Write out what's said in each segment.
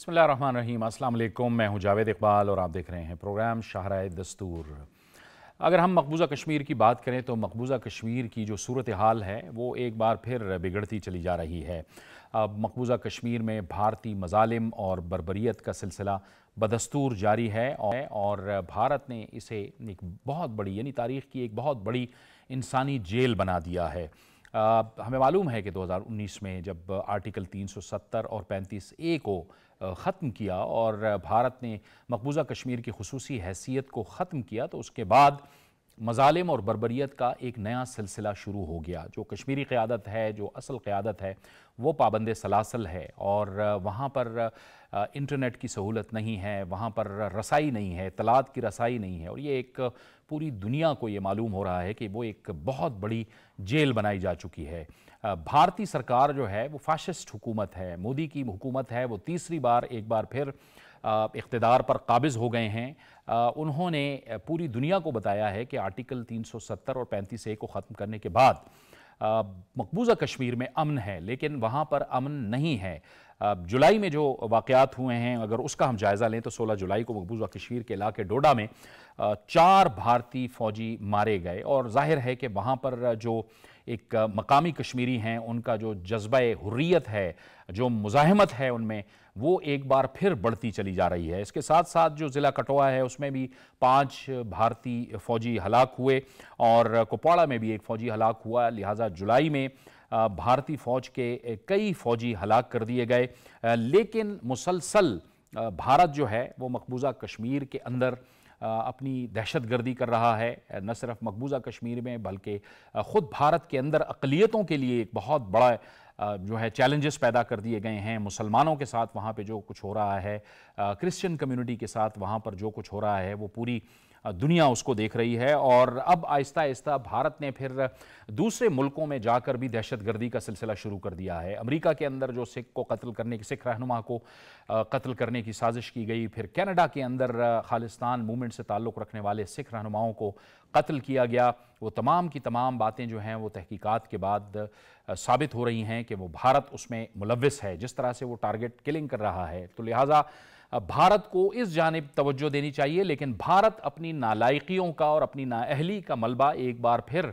बिस्मिल्लाहिर्रहमानिर्रहीम। अस्सलाम वालेकुम, मैं हूं जावेद इकबाल और आप देख रहे हैं प्रोग्राम शाहराए दस्तूर। अगर हम मकबूजा कश्मीर की बात करें तो मकबूजा कश्मीर की जो सूरत हाल है वो एक बार फिर बिगड़ती चली जा रही है। अब मकबूजा कश्मीर में भारतीय मजालिम और बर्बरियत का सिलसिला बदस्तूर जारी है और भारत ने इसे एक बहुत बड़ी यानी तारीख़ की एक बहुत बड़ी इंसानी जेल बना दिया है। हमें मालूम है कि 2019 में जब आर्टिकल 370 और 35A को ख़त्म किया और भारत ने मकबूजा कश्मीर की खुसूसी हैसियत को ख़त्म किया तो उसके बाद मजालिम और बर्बरियत का एक नया सिलसिला शुरू हो गया। जो कश्मीरी क़यादत है, जो असल क़यादत है, वो पाबंद सलासल है और वहाँ पर इंटरनेट की सहूलत नहीं है, वहाँ पर रसाई नहीं है, इत्तलात की रसाई नहीं है और ये एक पूरी दुनिया को ये मालूम हो रहा है कि वो एक बहुत बड़ी जेल बनाई जा चुकी है। भारतीय सरकार जो है वो फाशिस्ट हुकूमत है, मोदी की हुकूमत है, वो तीसरी बार एक बार फिर इक़्तिदार पर काबिज़ हो गए हैं। उन्होंने पूरी दुनिया को बताया है कि आर्टिकल 370 और 35A को ख़त्म करने के बाद मकबूजा कश्मीर में अमन है, लेकिन वहाँ पर अमन नहीं है। जुलाई में जो वाक़यात हुए हैं अगर उसका हम जायज़ा लें तो 16 जुलाई को मकबूजा कश्मीर के इलाके डोडा में 4 भारतीय फ़ौजी मारे गए और जाहिर है कि वहाँ पर जो एक मकामी कश्मीरी हैं उनका जो जज्बा हुर्रियत है, जो मुज़ाहमत है उनमें, वो एक बार फिर बढ़ती चली जा रही है। इसके साथ साथ जो ज़िला कठुआ है उसमें भी 5 भारतीय फ़ौजी हलाक हुए और कुपवाड़ा में भी एक फ़ौजी हलाक हुआ। लिहाजा जुलाई में भारतीय फ़ौज के कई फ़ौजी हलाक कर दिए गए। लेकिन मुसलसल भारत जो है वो मकबूजा कश्मीर के अंदर अपनी दहशत गर्दी कर रहा है। न सिर्फ मकबूजा कश्मीर में बल्कि ख़ुद भारत के अंदर अक़लियतों के लिए एक बहुत बड़ा जो है चैलेंजेस पैदा कर दिए गए हैं। मुसलमानों के साथ वहाँ पे जो कुछ हो रहा है, क्रिश्चियन कम्युनिटी के साथ वहाँ पर जो कुछ हो रहा है, वो पूरी दुनिया उसको देख रही है और अब आहिस्ता आहिस्ता भारत ने फिर दूसरे मुल्कों में जाकर भी दहशतगर्दी का सिलसिला शुरू कर दिया है। अमेरिका के अंदर जो सिख रहनुमा को कत्ल करने की साजिश की गई, फिर कनाडा के अंदर खालिस्तान मूवमेंट से ताल्लुक़ रखने वाले सिख रहनुमाओं को कत्ल किया गया। वो तमाम की तमाम बातें जो हैं वो तहकीकात के बाद साबित हो रही हैं कि वो भारत उसमें मुलव्विस है, जिस तरह से वो टारगेट किलिंग कर रहा है। तो लिहाजा भारत को इस जानिब तवज्जो देनी चाहिए, लेकिन भारत अपनी नालायकियों का और अपनी नाअहली का मलबा एक बार फिर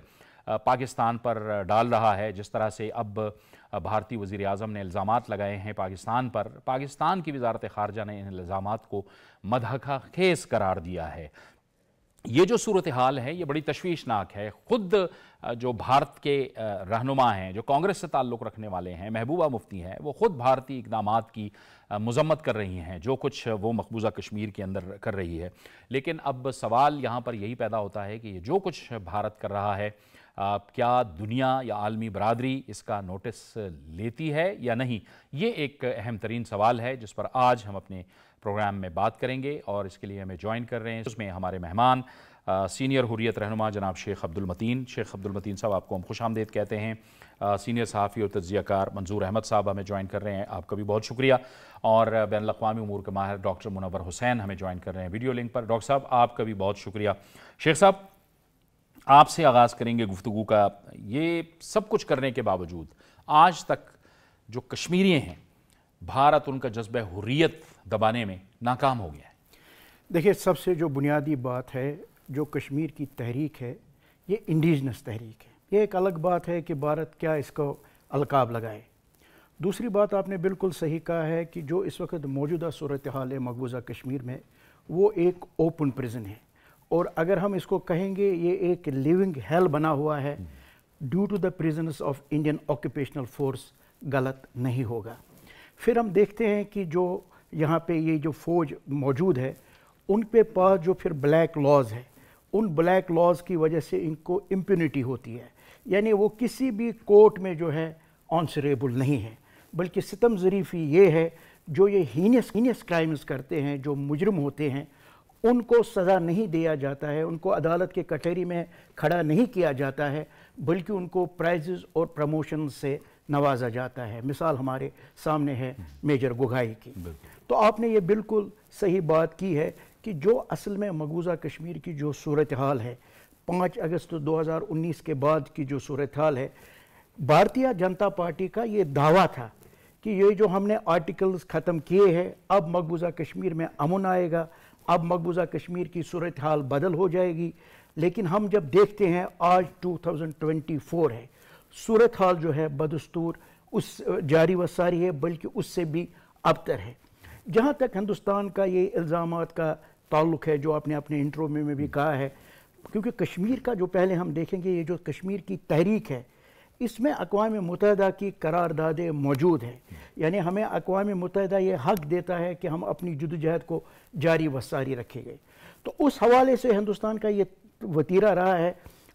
पाकिस्तान पर डाल रहा है। जिस तरह से अब भारतीय वज़ीर आज़म ने इल्ज़ामात लगाए हैं पाकिस्तान पर, पाकिस्तान की वज़ारत ख़ारजा ने इन इल्ज़ामात को मदहका खेज़ करार दिया है। ये जो सूरत हाल है ये बड़ी तशवीशनाक है। ख़ुद जो भारत के रहनुमा हैं, जो कांग्रेस से ताल्लुक़ रखने वाले हैं, महबूबा मुफ्ती हैं, वो ख़ुद भारतीय इक़दामात की मज़म्मत कर रही हैं, जो कुछ वो मकबूजा कश्मीर के अंदर कर रही है। लेकिन अब सवाल यहाँ पर यही पैदा होता है कि ये जो कुछ भारत कर रहा है, क्या दुनिया या आलमी बरादरी इसका नोटिस लेती है या नहीं? ये एक अहम तरीन सवाल है जिस पर आज हम अपने प्रोग्राम में बात करेंगे और इसके लिए हमें ज्वाइन कर रहे हैं उसमें हमारे मेहमान सीनियर हुर्रियत रहनुमा जनाब शेख अब्दुल मतीन। शेख अब्दुल मतीन साहब, आपको हम खुशामदीद कहते हैं। सीनियर सहाफ़ी और तज्ज़ियाकार मंजूर अहमद साहब हमें ज्वाइन कर रहे हैं, आपका भी बहुत शुक्रिया। और बैनुल-अक़वामी उमूर के माहिर डॉक्टर मुनव्वर हुसैन हमें ज्वाइन कर रहे हैं वीडियो लिंक पर। डॉक्टर साहब, आपका भी बहुत शुक्रिया। शेख साहब, आपसे आगाज़ करेंगे गुफ्तगू का। ये सब कुछ करने के बावजूद आज तक जो कश्मीरी हैं, भारत उनका जज्बा हुर्रियत दबाने में नाकाम हो गया है। देखिए, सबसे जो बुनियादी बात है, जो कश्मीर की तहरीक है, ये इंडिजनस तहरीक है। ये एक अलग बात है कि भारत क्या इसको अलकाब लगाए। दूसरी बात आपने बिल्कुल सही कहा है कि जो इस वक्त मौजूदा सूरत हाल है मकबूजा कश्मीर में, वो एक ओपन प्रिजन है और अगर हम इसको कहेंगे ये एक लिविंग हेल बना हुआ है due to the presence of Indian occupational force, गलत नहीं होगा। फिर हम देखते हैं कि जो यहाँ पे ये जो फ़ौज मौजूद है उनके पास जो फिर ब्लैक लॉज है, उन ब्लैक लॉज की वजह से इनको इम्प्यूनिटी होती है, यानी वो किसी भी कोर्ट में जो है आंसरेबल नहीं है। बल्कि सितम ज़रीफ़ी ये है जो ये हीनियस क्राइम्स करते हैं, जो मुजरिम होते हैं, उनको सज़ा नहीं दिया जाता है, उनको अदालत के कटहरी में खड़ा नहीं किया जाता है, बल्कि उनको प्राइज़ और प्रमोशन से नवाजा जाता है। मिसाल हमारे सामने है मेजर गुगाई की। तो आपने ये बिल्कुल सही बात की है कि जो असल में मकबूजा कश्मीर की जो सूरत हाल है, 5 अगस्त 2019 के बाद की जो सूरत हाल है, भारतीय जनता पार्टी का ये दावा था کہ یہ جو ہم نے آرٹیکلز ختم کیے ہیں اب مقبوضہ کشمیر میں امن آئے گا، اب مقبوضہ کشمیر کی صورتحال بدل ہو جائے گی. لیکن ہم جب دیکھتے ہیں آج 2024 ہے، صورتحال جو ہے بدستور اس جاری و ساری ہے، بلکہ اس سے بھی ابتر ہے. جہاں تک ہندوستان کا یہ الزامات کا تعلق ہے جو آپ نے اپنے انٹرو میں بھی کہا ہے، کیونکہ کشمیر کا جو پہلے ہم دیکھیں گے، یہ جو کشمیر کی تحریک ہے اس میں اقوام متحدہ کی قراردادیں موجود ہیں. یعنی ہمیں اقوام متحدہ یہ حق دیتا ہے کہ ہم اپنی جدوجہد کو جاری و ساری رکھیں گے. تو اس حوالے سے ہندوستان کا یہ وتیرہ رہا ہے.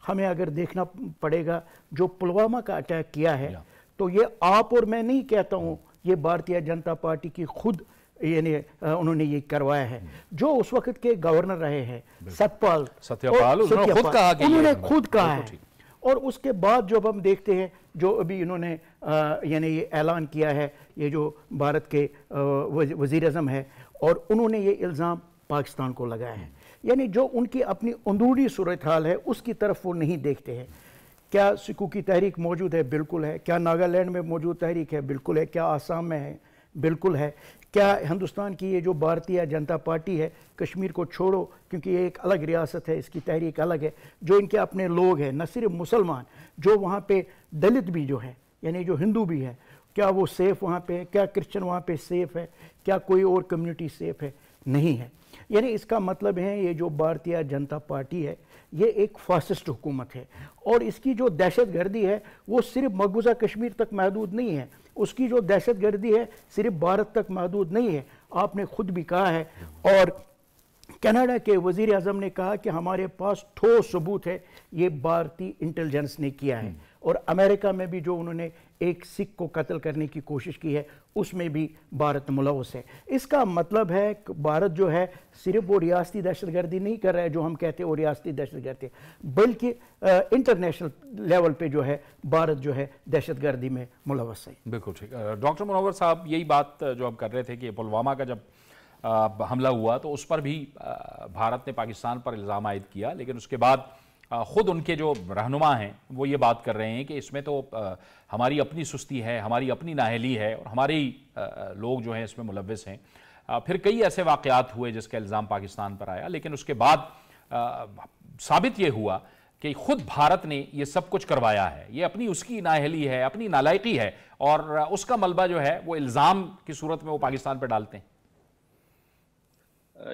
ہمیں اگر دیکھنا پڑے گا جو پلوامہ کا اٹیک کیا ہے، تو یہ آپ اور میں نہیں کہتا ہوں، یہ بھارتیہ جنتا پارٹی کی خود یعنی انہوں نے یہ کروایا ہے. جو اس وقت کے گورنر رہے ہیں ستیہ پال، انہوں نے خود کہا ہے. اور اس کے بعد جب ہم دیکھتے ہیں جو ابھی انہوں نے یعنی یہ اعلان کیا ہے، یہ جو بھارت کے وزیر اعظم ہے، اور انہوں نے یہ الزام پاکستان کو لگایا ہے. یعنی جو ان کی اپنی اندرونی صورتحال ہے اس کی طرف وہ نہیں دیکھتے ہیں. کیا سکھوں کی تحریک موجود ہے؟ بالکل ہے. کیا ناگالینڈ میں موجود تحریک ہے؟ بالکل ہے. کیا آسام میں ہے؟ بالکل ہے. کیا ہندوستان کی یہ جو بھارتیہ جنتا پارٹی ہے، کشمیر کو چھوڑو کیونکہ یہ ایک الگ ریاست ہے، اس کی تحریک الگ ہے، جو ان کے اپنے لوگ ہیں، نہ صرف مسلمان، جو وہاں پہ دلت بھی جو ہے، یعنی جو ہندو بھی ہے، کیا وہ سیف وہاں پہ ہے؟ کیا کرسچن وہاں پہ سیف ہے؟ کیا کوئی اور کمیونٹی سیف ہے؟ نہیں ہے. یعنی اس کا مطلب ہے یہ جو بھارتیہ جنتا پارٹی ہے یہ ایک فاسسٹ حکومت ہے، اور اس کی جو دہشت گردی ہے وہ صرف مقبوضہ کشمیر تک محدود نہیں ہے. اس کی جو دہشت گردی ہے صرف بھارت تک محدود نہیں ہے. آپ نے خود بھی کہا ہے، اور کینیڈا کے وزیر اعظم نے کہا کہ ہمارے پاس ٹھوس ثبوت ہے یہ بھارتی انٹیلیجنس نے کیا ہے. اور امریکہ میں بھی جو انہوں نے ایک سکھ کو قتل کرنے کی کوشش کی ہے اس میں بھی بھارت ملوث ہے. اس کا مطلب ہے کہ بھارت جو ہے صرف وہ ریاستی دہشت گردی نہیں کر رہا ہے جو ہم کہتے ہیں وہ ریاستی دہشت گردی، بلکہ انٹرنیشنل لیول پہ جو ہے بھارت جو ہے دہشت گردی میں ملوث ہے. بالکل ٹھیک. ڈاکٹر منور صاحب، یہی بات جو ہم کر رہے تھے کہ پلوامہ کا جب حملہ ہوا تو اس پر بھی بھارت نے پاکستان پر الزام عائد کیا، لیکن اس کے بعد خود ان کے جو رہنما ہیں وہ یہ بات کر رہے ہیں کہ اس میں تو ہماری اپنی سستی ہے، ہماری اپنی نااہلی ہے، اور ہمارے لوگ جو ہیں اس میں ملوث ہیں. پھر کئی ایسے واقعات ہوئے جس کا الزام پاکستان پر آیا، لیکن اس کے بعد ثابت یہ ہوا کہ خود بھارت نے یہ سب کچھ کروایا ہے. یہ اپنی اس کی نااہلی ہے، اپنی نالائقی ہے، اور اس کا ملبہ جو ہے وہ الزام کی صورت میں وہ پاکستان پہ ڈالتے ہیں.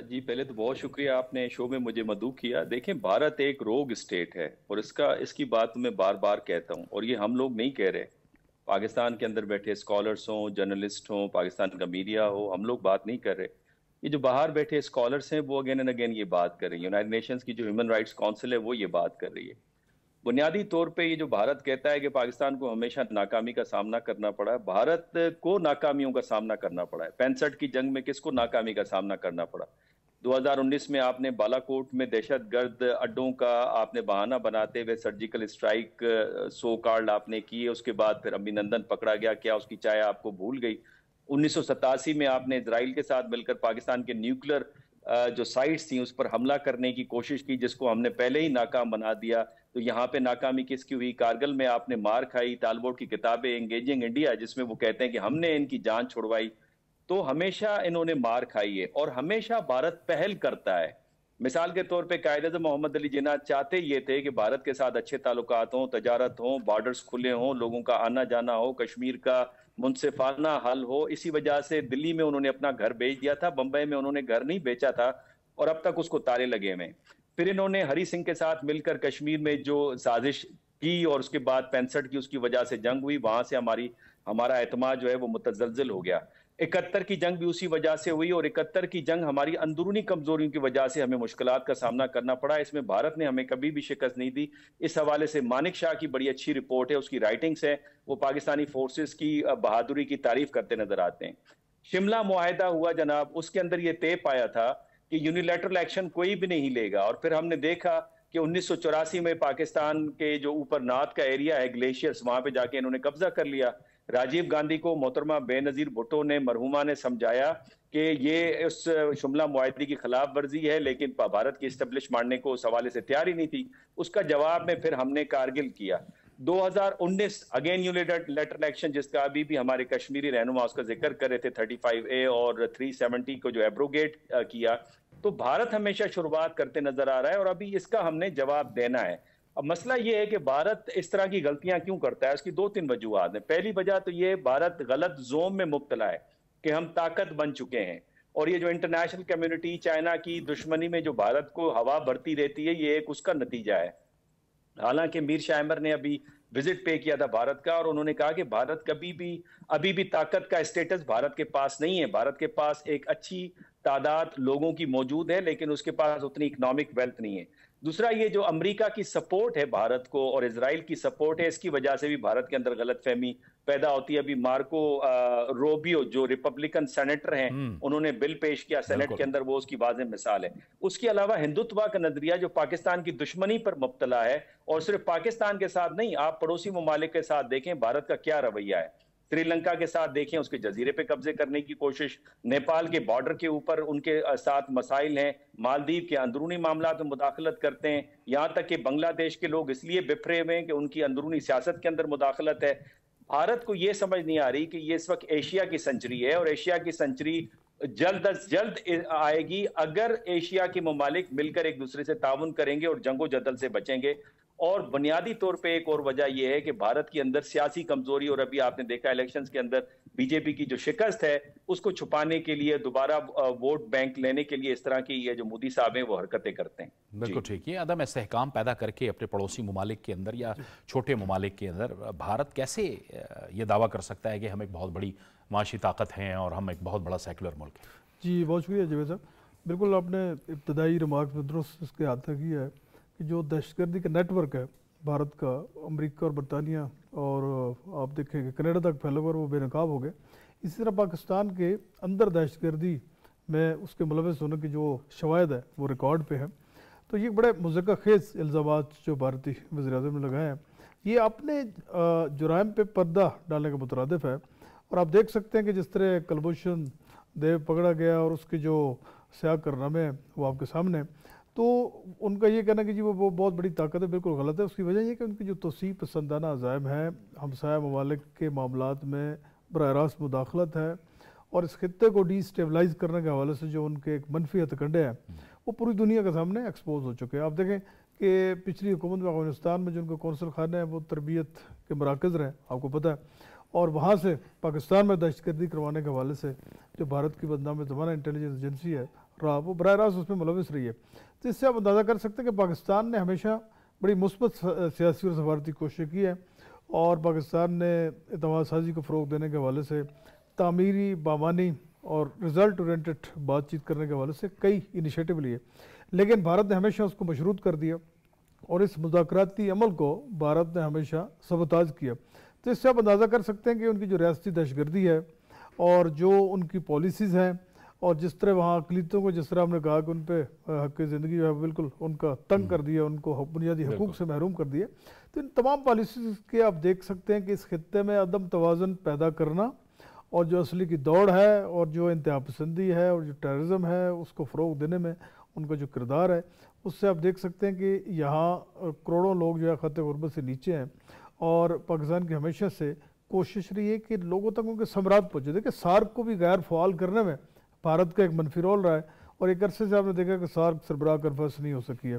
جی پہلے تو بہت شکریہ، آپ نے شو میں مجھے مدعو کیا. دیکھیں بھارت ایک روگ اسٹیٹ ہے، اور اس کی بات میں بار بار کہتا ہوں، اور یہ ہم لوگ نہیں کہہ رہے. پاکستان کے اندر بیٹھے اسکالرس ہوں، جرنلسٹ ہوں، پاکستان کا میڈیا ہو، ہم لوگ بات نہیں کر رہے. یہ جو باہر بیٹھے اسکالرس ہیں وہ اگین اینڈ اگین یہ بات کر رہی ہیں. یونائٹڈ نیشنز کی جو ہیومن رائٹس کونسل ہے وہ یہ بات کر رہی ہے. بنیادی طور پہ یہ جو بھارت کہتا ہے کہ پاکستان کو ہمیشہ ناکامی کا سامنا کرنا پڑا ہے، بھارت کو ناکامیوں کا سامنا کرنا پڑا ہے. 65 کی جنگ میں کس کو ناکامی کا سامنا کرنا پڑا؟ 2019 میں آپ نے بالا کوٹ میں دہشت گرد اڈوں کا آپ نے بہانہ بناتے ہوئے سرجیکل اسٹرائک سو کارڈ آپ نے کی. اس کے بعد پھر ابھینندن پکڑا گیا، کیا اس کی چائے آپ کو بھول گئی؟ 1987 میں آپ نے اسرائیل کے ساتھ مل کر پاکستان کے نیوکلر جو سائٹس تھیں اس پر حملہ کرنے کی کوشش کی، جس کو ہم نے پہلے ہی ناکام بنا دیا. تو یہاں پہ ناکامی کس کی ہوئی؟ کارگل میں آپ نے مار کھائی. طالبوٹ کی کتابیں انگیجنگ انڈیا جس میں وہ کہتے ہیں کہ ہم نے ان کی جان چھڑوائی. تو ہمیشہ انہوں نے مار کھائی ہے، اور ہمیشہ بھارت پہل کرتا ہے. مثال کے طور پہ قائد اعظم محمد علی جناح چاہتے یہ تھے کہ بھارت کے ساتھ اچھے تعلقات ہوں، تجارت ہوں، بارڈرز کھلے ہوں، لوگوں کا آنا جانا ہو، کشمیر کا منصفانہ حل ہو. اسی وجہ سے دلی میں انہوں نے اپنا گھر بیچ دیا تھا، بمبئی میں انہوں نے گھر نہیں بیچا تھا، اور اب تک اس کو تالے لگے ہوئے. پھر انہوں نے ہری سنگھ کے ساتھ مل کر کشمیر میں جو سازش کی، اور اس کے بعد 65 کی اس کی وجہ سے جنگ ہوئی، وہاں سے ہمارا اعتماد جو ہے وہ متزلزل ہو گیا. 71 کی جنگ بھی اسی وجہ سے ہوئی، اور 71 کی جنگ ہماری اندرونی کمزوریوں کی وجہ سے ہمیں مشکلات کا سامنا کرنا پڑا. اس میں بھارت نے ہمیں کبھی بھی شکست نہیں دی. اس حوالے سے مانک شاہ کی بڑی اچھی رپورٹ ہے، اس کی رائٹنگز ہے، وہ پاکستانی فورسز کی بہادری کی تعریف کرتے نظر آتے ہیں. شملہ معاہدہ ہوا جناب، اس کے اندر یہ طے پایا تھا کہ یونیلیٹرل ایکشن کوئی بھی نہیں لے گا، اور پھر ہم نے دیکھا کہ 1984 میں پاکستان کے جو اوپر نارتھ کا ایریا ہے گلیشیئرز، وہاں پہ جا کے انہوں نے قبضہ کر لیا. راجیو گاندھی کو محترمہ بے نظیر بھٹو نے مرحومہ نے سمجھایا کہ یہ اس شملہ معاہدے کی خلاف ورزی ہے، لیکن بھارت کی اسٹیبلش ماننے کو اس حوالے سے تیار ہی نہیں تھی. اس کا جواب میں پھر ہم نے کارگل کیا. 2019 अगेन यूनिलेटरल इलेक्शन, जिसका अभी भी हमारे कश्मीरी रहनुमा उसका जिक्र कर रहे थे, 35A और 370 को जो एब्रोगेट किया, तो भारत हमेशा शुरुआत करते नजर आ रहा है और अभी इसका हमने जवाब देना है। अब मसला ये है कि भारत इस तरह की गलतियां क्यों करता है, उसकी 2-3 वजूहात हैं। पहली वजह तो ये, भारत गलत जोम में मुब्तला है कि हम ताकत बन चुके हैं, और ये जो इंटरनेशनल कम्युनिटी चाइना की दुश्मनी में जो भारत को हवा भरती रहती है, ये एक उसका नतीजा है। हालांकि मीर शाइमर ने अभी विजिट पे किया था भारत का, और उन्होंने कहा कि भारत अभी भी ताकत का स्टेटस भारत के पास नहीं है। भारत के पास एक अच्छी तादाद लोगों की मौजूद है, लेकिन उसके पास उतनी इकोनॉमिक वेल्थ नहीं है। दूसरा, ये जो अमेरिका की सपोर्ट है भारत को और इजराइल की सपोर्ट है, इसकी वजह से भी भारत के अंदर गलतफहमी पैदा होती है। अभी मार्को रोबियो जो रिपब्लिकन सेनेटर हैं, उन्होंने बिल पेश किया सेनेट के अंदर, वो उसकी वाज़ेह मिसाल है। उसके अलावा हिंदुत्व का नजरिया जो पाकिस्तान की दुश्मनी पर मुब्तला है, और सिर्फ पाकिस्तान के साथ नहीं, आप पड़ोसी ममालिक के साथ देखें भारत का क्या रवैया है। श्रीलंका के साथ देखें, उसके जजीरे पे कब्जे करने की कोशिश, नेपाल के बॉर्डर के ऊपर उनके साथ मसाइल हैं, मालदीव के अंदरूनी मामला में मुदाखलत करते हैं, यहाँ तक कि बांग्लादेश के लोग इसलिए बिफरे हुए हैं कि उनकी अंदरूनी सियासत के अंदर मुदाखलत है। भारत को ये समझ नहीं आ रही कि ये इस वक्त एशिया की सेंचुरी है, और एशिया की सेंचुरी जल्द अज जल्द आएगी अगर एशिया के ममालिक मिलकर एक दूसरे से ताउन करेंगे और जंगो जदल से बचेंगे। और बुनियादी तौर पे एक और वजह यह है कि भारत के अंदर सियासी कमजोरी, और अभी आपने देखा इलेक्शंस के अंदर बीजेपी की जो शिकस्त है, उसको छुपाने के लिए, दोबारा वोट बैंक लेने के लिए इस तरह की ये जो मोदी साहब हैं वो हरकतें करते हैं। बिल्कुल ठीक। ये अदम इस्तेहकाम पैदा करके अपने पड़ोसी ममालिक के अंदर या छोटे ममालिक के अंदर भारत कैसे ये दावा कर सकता है कि हम एक बहुत बड़ी माशी ताकत हैं और हम एक बहुत बड़ा सेकुलर मुल्क है? जी बहुत शुक्रिया जावेद साहब। बिल्कुल आपने इब्तदाई रिमार्क में दुरुस्त इसके हाथ तक किया है कि जो दहशतगर्दी का नेटवर्क है भारत का, अमेरिका और बरतानिया और आप देखें कि कनाडा तक फैला हुआ, वो बेनकाब हो गए। इसी तरह पाकिस्तान के अंदर दहशतगर्दी में उसके मुलविस होने की जो शवाहिद है वो रिकॉर्ड पे है। तो ये बड़े मुज़क्का खेज़ इल्ज़ामात जो भारतीय वज़ीर-ए-आज़म ने लगाए हैं, ये अपने जुराइम पे पर्दा डालने का मुतरादिफ है। और आप देख सकते हैं कि जिस तरह कुलभूषण देव पकड़ा गया और उसके जो स्याह कारनामे हैं वो आपके सामने, तो उनका ये कहना कि जी वो बहुत बड़ी ताकत है, बिल्कुल गलत है। उसकी वजह ये कि उनकी जो तोसीब पसंदाना अज़ाइम है, हमसाया ममालिक के मामलात में बराह रास्त मुदाखलत है, और इस खत्ते को डिस्टेबलाइज करने के हवाले से जो उनके एक मनफी हथकंडे हैं वो पूरी दुनिया के सामने एक्सपोज हो चुके हैं। आप देखें कि पिछली हुकूमत में अफगानिस्तान में जो उनके कौंसल खाने हैं वो तरबियत के मराकज़ रहे, आपको पता है, और वहाँ से पाकिस्तान में दहशतगर्दी करवाने के हवाले से जो भारत की बदनाम ज़माना इंटेलिजेंस एजेंसी है रहा, वो बराह रास्त उसमें मुलविस रही है। तो इससे आप अंदाज़ा कर सकते हैं कि पाकिस्तान ने हमेशा बड़ी मुस्बत सियासी और सफारती कोशिश की है, और पाकिस्तान ने इत्तेमाद साजी को फ़रोग़ देने के हवाले से तामीरी, बामानी और रिज़ल्ट ओरिएंटेड बातचीत करने के हवाले से कई इनिशिएटिव लिए, लेकिन भारत ने हमेशा उसको मशरूत कर दिया, और इस मुज़ाकराती अमल को भारत ने हमेशा सबताज किया। तो इससे आप अंदाज़ा कर सकते हैं कि उनकी जो रियासती दहशतगर्दी है और जो उनकी पॉलिसीज़ हैं, और जिस तरह वहाँ अक़लियतों को, जिस तरह हमने कहा कि उन पर हक़ ज़िंदगी जो है बिल्कुल उनका तंग कर दिया, उनको बुनियादी हकूक़ से महरूम कर दिए। तो इन तमाम पॉलिसीज़ के आप देख सकते हैं कि इस खित्ते में अदम तवाज़ुन पैदा करना, और जो असली की दौड़ है, और जो इंतहा पसंदी है, और जो टेररिज्म है उसको फ़रोग़ देने में उनका जो किरदार है, उससे आप देख सकते हैं कि यहाँ करोड़ों लोग जो है ख़त ग़ुरबत से नीचे हैं, और पाकिस्तान की हमेशा से कोशिश रही है कि लोगों तक उनके समरात पहुँचे। देखिए सार्क को भी गैर फ़आल करने में भारत का एक मनफी रोल रहा है, और एक अरसे से आपने देखा कि सार्क सरबराह कन्फ्रेंस नहीं हो सकी है।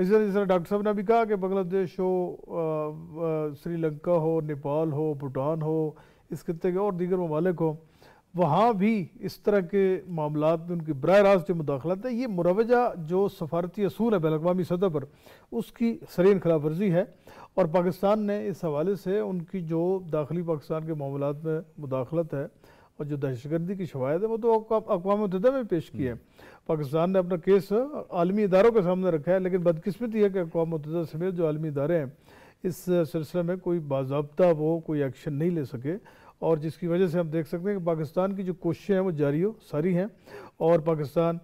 इसी तरह डॉक्टर साहब ने भी कहा कि बांग्लादेश हो, श्रीलंका हो, नेपाल हो, भूटान हो, इस खत्ते के और दीगर ममालिक हो, वहाँ भी इस तरह के मामलात में उनकी बराह रास्त जो मुदाखलत है, ये मुरवजा जो सफारती असूल है बैन-अक़वामी सतह पर, उसकी सरीन खिलाफ वर्जी है। और पाकिस्तान ने इस हवाले से उनकी जो दाखिली पाकिस्तान के मामलात में मुदाखलत है और जो दहशतगर्दी की शवाहिद है, वो तो अक़वाम मुत्तहिदा में पेश की है। पाकिस्तान ने अपना केस आलमी इदारों के सामने रखा है, लेकिन बदकिस्मती है कि अक़वाम मुत्तहिदा समेत जो आलमी इदारे हैं इस सिलसिले में कोई बाज़ाब्ता वो कोई एक्शन नहीं ले सके, और जिसकी वजह से हम देख सकते हैं कि पाकिस्तान की जो कोशिशें हैं वो जारी सारी हैं, और पाकिस्तान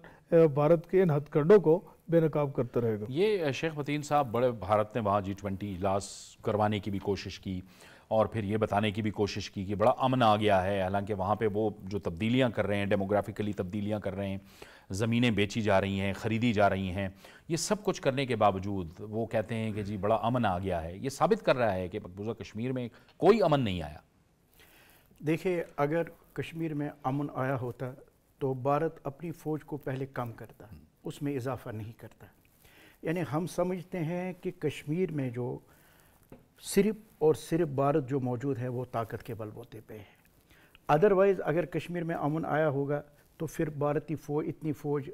भारत के इन हथकंडों को बेनकाब करता रहेगा। ये शेख मतीन साहब, बड़े भारत ने वहाँ G20 इजलास करवाने की भी कोशिश की, और फिर ये बताने की भी कोशिश की कि बड़ा अमन आ गया है। हालांकि वहाँ पे वो जो तब्दीलियाँ कर रहे हैं, डेमोग्राफिकली तब्दीलियाँ कर रहे हैं, ज़मीनें बेची जा रही हैं, ख़रीदी जा रही हैं, ये सब कुछ करने के बावजूद वो कहते हैं कि जी बड़ा अमन आ गया है। ये साबित कर रहा है कि मकबूजा कश्मीर में कोई अमन नहीं आया। देखिए, अगर कश्मीर में अमन आया होता तो भारत अपनी फ़ौज को पहले कम करता, उसमें इजाफ़ा नहीं करता। यानी हम समझते हैं कि कश्मीर में जो सिर्फ और सिर्फ भारत जो मौजूद है वो ताकत के बलबूते पे है। अदरवाइज़ अगर कश्मीर में अमन आया होगा तो फिर भारतीय फ़ौज इतनी फ़ौज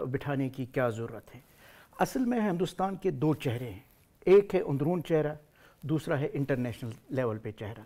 बिठाने की क्या ज़रूरत है। असल में हिंदुस्तान के दो चेहरे हैं, एक है अंदरून चेहरा, दूसरा है इंटरनेशनल लेवल पे चेहरा।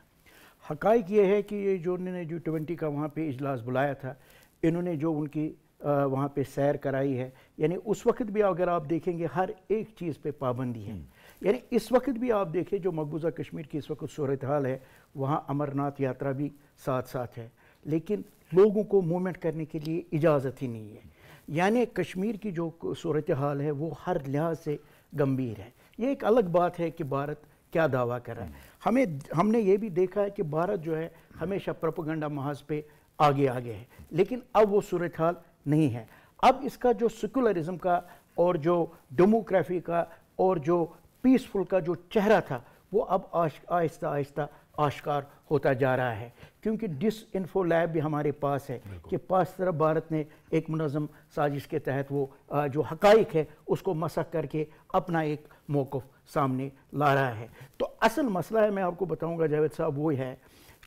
हक़ाइक़ ये है कि ये जो उन्होंने G20 का वहाँ पे इजलास बुलाया था, इन्होंने जो उनकी वहाँ पे सैर कराई है, यानी उस वक्त भी अगर आप देखेंगे हर एक चीज़ पे पाबंदी है। यानी इस वक्त भी आप देखें जो मकबूजा कश्मीर की इस वक्त सूरत हाल है, वहाँ अमरनाथ यात्रा भी साथ साथ है, लेकिन लोगों को मूवमेंट करने के लिए इजाज़त ही नहीं है। यानी कश्मीर की जो सूरत हाल है वो हर लिहाज से गंभीर है। ये एक अलग बात है कि भारत क्या दावा कर रहा है। हमने ये भी देखा है कि भारत जो है हमेशा प्रोपेगेंडा महाज पे आगे है, लेकिन अब वो सूरत हाल नहीं है। अब इसका जो सेकुलरिज्म का और जो डेमोक्रेसी का और जो पीसफुल का जो चेहरा था वो अब आहिस्ता आहिस्ता आश्कार होता जा रहा है, क्योंकि डिसइंफो लैब भी हमारे पास है कि पास तरफ भारत ने एक मुनज़्ज़म साजिश के तहत वो जो हक़ाइक़ है उसको मसख करके अपना एक मौक़िफ़ सामने ला रहा है। तो असल मसला है, मैं आपको बताऊंगा जावेद साहब, वो है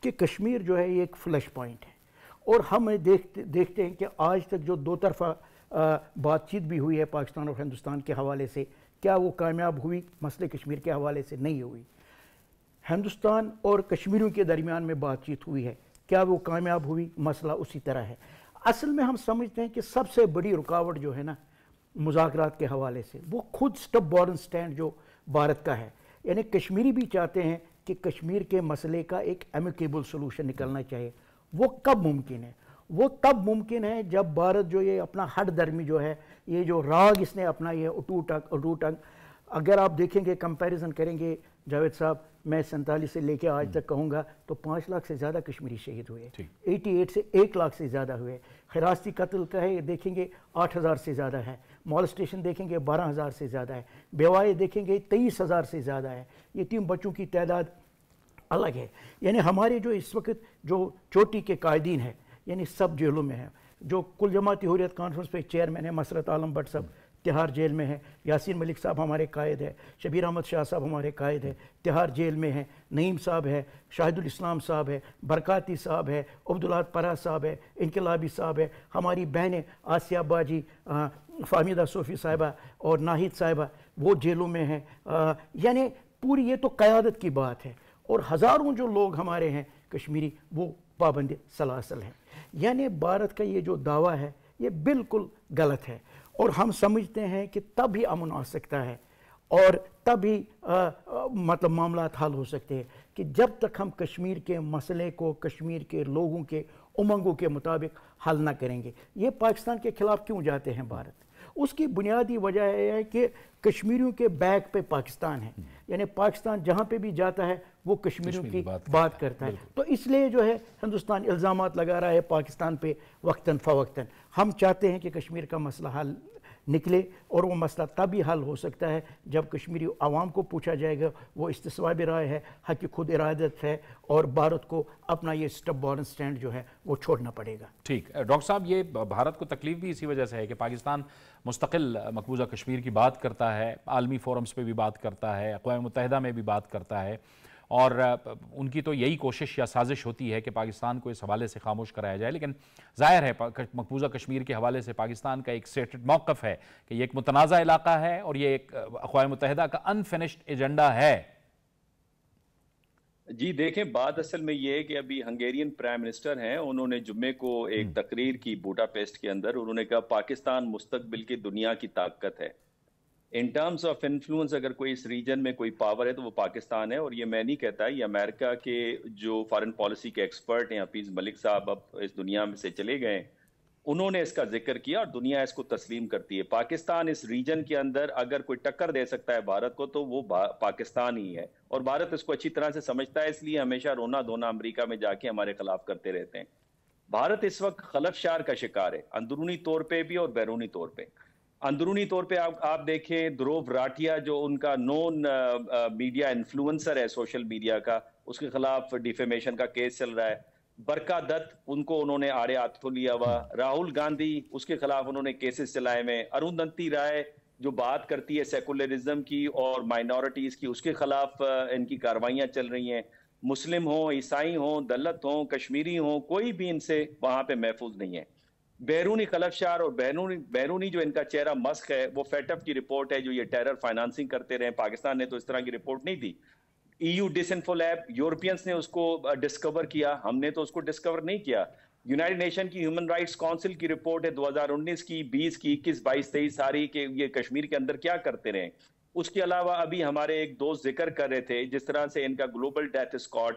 कि कश्मीर जो है ये एक फ्लैश पॉइंट है और हम देखते हैं कि आज तक जो दो तरफ़ा बातचीत भी हुई है पाकिस्तान और हिंदुस्तान के हवाले से, क्या वो कामयाब हुई? मसले कश्मीर के हवाले से नहीं हुई। हिंदुस्तान और कश्मीरियों के दरमियान में बातचीत हुई है, क्या वो कामयाब हुई? मसला उसी तरह है। असल में हम समझते हैं कि सबसे बड़ी रुकावट जो है ना मुज़ाकरात के हवाले से, वो खुद स्टबॉर्न स्टैंड जो भारत का है। यानी कश्मीरी भी चाहते हैं कि कश्मीर के मसले का एक एमिकेबल सोल्यूशन निकलना चाहिए। वो कब मुमकिन है? वो तब मुमकिन है जब भारत जो ये अपना हट दर्मी जो है, ये जो राग इसने अपना ये अटूट, अगर आप देखेंगे कंपैरिजन करेंगे जावेद साहब, मैं 47 से लेकर आज तक कहूँगा तो 5 लाख से ज़्यादा कश्मीरी शहीद हुए, 88 से 1 लाख से ज़्यादा हुए। हिरासती कत्ल का है देखेंगे 8000 से ज़्यादा है, मॉलेस्टेशन देखेंगे 12000 से ज़्यादा है, बेवाएँ देखेंगे 23000 से ज़्यादा है, यतीम बच्चों की तादाद अलग है। यानी हमारे जो इस वक्त जो चोटी के कायदीन है यानी सब जेलों में है। जो कुल जमाती हुर्रियत कॉन्फ्रेंस पे चेयरमैन है मसरत आलम भट्ट साहब, तिहाड़ जेल में है। यासीन मलिक साहब हमारे कायद है, शबीर अहमद शाह साहब हमारे कायद है, तिहाड़ जेल में है। नईम साहब है, शाहिदुल इस्लाम साहब है, बरकाती साहब है, अब्दुल्लाह परा साहब है, इनकलाबी साहब है, हमारी बहनें आसिया बाजी, फाहमीदा सोफ़ी साहिबा और नाहिद साहिबा वो जेलों में हैं। यानी पूरी ये तो क़यादत की बात है। और हज़ारों जो लोग हमारे हैं कश्मीरी वो पाबंद सलासल हैं। यानी भारत का ये जो दावा है ये बिल्कुल गलत है और हम समझते हैं कि तभी अमन आ सकता है और तभी मतलब मामला हल हो सकते हैं कि जब तक हम कश्मीर के मसले को कश्मीर के लोगों के उमंगों के मुताबिक हल ना करेंगे। ये पाकिस्तान के खिलाफ क्यों जाते हैं भारत? उसकी बुनियादी वजह है कि कश्मीरियों के बैक पे पाकिस्तान है। यानी पाकिस्तान जहाँ पे भी जाता है वो कश्मीरियों की बात करता है। तो इसलिए जो है हिंदुस्तान इल्ज़ामात लगा रहा है पाकिस्तान पे वक्तन फ़वक्तन। हम चाहते हैं कि कश्मीर का मसला हल निकले और वो मसला तभी हल हो सकता है जब कश्मीरी आवाम को पूछा जाएगा, वो इस्तिस्वाब राय है, हक़ खुद इरादत है और भारत को अपना ये स्टबॉर्न स्टैंड जो है वो छोड़ना पड़ेगा। ठीक, डॉक्टर साहब ये भारत को तकलीफ भी इसी वजह से है कि पाकिस्तान मुस्तकिल मकबूजा कश्मीर की बात करता है, आलमी फोरम्स पे भी बात करता है, अक़वाम मुत्तहिदा में भी बात करता है और उनकी तो यही कोशिश या साजिश होती है कि पाकिस्तान को इस हवाले से खामोश कराया जाए। लेकिन ज़ाहिर है मकबूजा कश्मीर के हवाले से पाकिस्तान का एक स्टेटेड मौक़िफ़ है कि ये एक मुतनाज़ा इलाका है और ये एक अक़वाम मुत्तहिदा का अनफिनिश्ड एजेंडा है। जी देखें, बात असल में ये है कि अभी हंगेरियन प्राइम मिनिस्टर हैं, उन्होंने जुम्मे को एक तकरीर की बुडापेस्ट के अंदर, उन्होंने कहा पाकिस्तान मुस्तकबिल की दुनिया की ताकत है। इन टर्म्स ऑफ इन्फ्लुएंस अगर कोई इस रीजन में कोई पावर है तो वो पाकिस्तान है। और ये मैं नहीं कहता, ये अमेरिका के जो फॉरेन पॉलिसी के एक्सपर्ट हैं हफीज मलिक साहब अब इस दुनिया में से चले गए, उन्होंने इसका जिक्र किया और दुनिया इसको तस्लीम करती है। पाकिस्तान इस रीजन के अंदर अगर कोई टक्कर दे सकता है भारत को तो वो पाकिस्तान ही है और भारत इसको अच्छी तरह से समझता है, इसलिए हमेशा रोना धोना अमेरिका में जाके हमारे खिलाफ करते रहते हैं। भारत इस वक्त खलफशार का शिकार है, अंदरूनी तौर पे भी और बैरूनी तौर पे। अंदरूनी तौर पे आप देखें, ध्रुव राठिया जो उनका नॉन मीडिया इन्फ्लुएंसर है सोशल मीडिया का, उसके खिलाफ डिफेमेशन का केस चल रहा है। बरका दत्त, उनको उन्होंने आड़े हाथों लिया हुआ। राहुल गांधी, उसके खिलाफ उन्होंने केसेस चलाए में। अरुंधति राय जो बात करती है सेकुलरिज्म की और माइनॉरिटीज की, उसके खिलाफ इनकी कार्रवाइयां चल रही हैं। मुस्लिम हो, ईसाई हो, दलित हो, कश्मीरी हो, कोई भी इनसे वहां पे महफूज नहीं है। बैरूनी खलफशार और बैरूनी जो इनका चेहरा मस्क है, वो फेटअप की रिपोर्ट है जो ये टेरर फाइनेंसिंग करते रहे। पाकिस्तान ने तो इस तरह की रिपोर्ट नहीं दी। EU डिसइंफो लैब, यूरोपियंस ने उसको डिस्कवर किया, हमने तो उसको डिस्कवर नहीं किया। यूनाइटेड नेशन की ह्यूमन राइट्स काउंसिल की रिपोर्ट है 2019 की, 20 की, 21, 22, 23 सारी के ये कश्मीर के अंदर क्या करते रहे। उसके अलावा अभी हमारे एक दोस्त जिक्र कर रहे थे जिस तरह से इनका ग्लोबल डेथ स्क्वाड,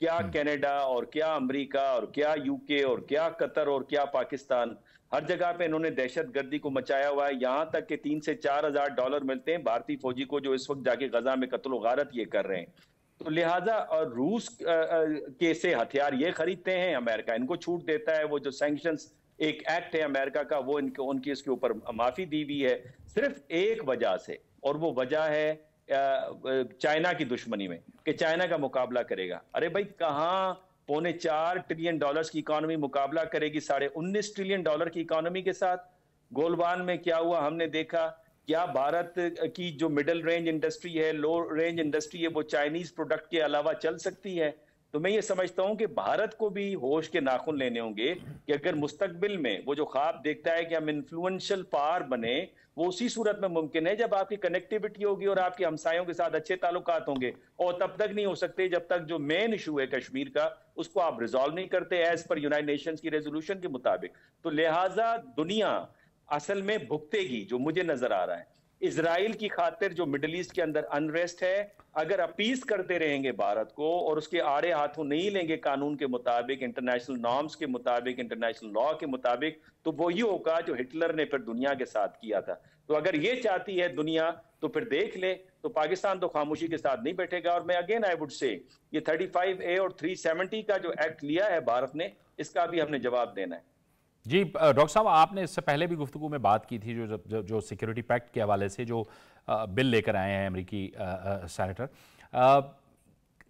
क्या कनाडा और क्या अमेरिका और क्या यूके और क्या कतर और क्या पाकिस्तान, हर जगह पे इन्होंने दहशतगर्दी को मचाया हुआ है। यहां तक कि 3 से 4 हजार डॉलर मिलते हैं भारतीय फौजी को जो इस वक्त जाके गजा में कत्ल गारत ये कर रहे हैं। तो लिहाजा रूस के से हथियार ये खरीदते हैं, अमेरिका इनको छूट देता है। वो जो सैंक्शंस एक एक्ट है अमेरिका का, वो उनकी इसके ऊपर माफी दी हुई है सिर्फ एक वजह से, और वो वजह है चाइना की दुश्मनी में, कि चाइना का मुकाबला करेगा। अरे भाई, कहां $4.25 ट्रिलियन की इकोनॉमी मुकाबला करेगी $19.5 ट्रिलियन की इकोनॉमी के साथ। गोलवान में क्या हुआ हमने देखा। क्या भारत की जो मिडिल रेंज इंडस्ट्री है, लो रेंज इंडस्ट्री है, वो चाइनीज प्रोडक्ट के अलावा चल सकती है? तो मैं ये समझता हूं कि भारत को भी होश के नाखून लेने होंगे कि अगर मुस्तकबिल में वो जो ख्वाब देखता है कि हम इन्फ्लुएंशियल पावर बने, वो उसी सूरत में मुमकिन है जब आपकी कनेक्टिविटी होगी और आपके हमसायों के साथ अच्छे ताल्लुकात होंगे। और तब तक नहीं हो सकते जब तक जो मेन इशू है कश्मीर का, उसको आप रिजॉल्व नहीं करते एज पर यूनाइटेड नेशंस की रेजोल्यूशन के मुताबिक। तो लिहाजा दुनिया असल में भुगतेगी, जो मुझे नजर आ रहा है। इजराइल की खातिर जो मिडिल ईस्ट के अंदर अनरेस्ट है, अगर अपीस करते रहेंगे भारत को और उसके आड़े हाथों नहीं लेंगे कानून के मुताबिक, इंटरनेशनल नॉर्म्स के मुताबिक, इंटरनेशनल लॉ के मुताबिक, तो वो ही होगा जो हिटलर ने फिर दुनिया के साथ किया था। तो अगर ये चाहती है दुनिया तो फिर देख ले, तो पाकिस्तान तो खामोशी के साथ नहीं बैठेगा। और मैं अगेन आई वुड से, ये 35A और 370 का जो एक्ट लिया है भारत ने, इसका भी हमने जवाब देना है। जी डॉक्टर साहब, आपने इससे पहले भी गुफ्तगू में बात की थी जो सिक्योरिटी पैक्ट के हवाले से जो बिल लेकर आए हैं अमेरिकी सेनेटर,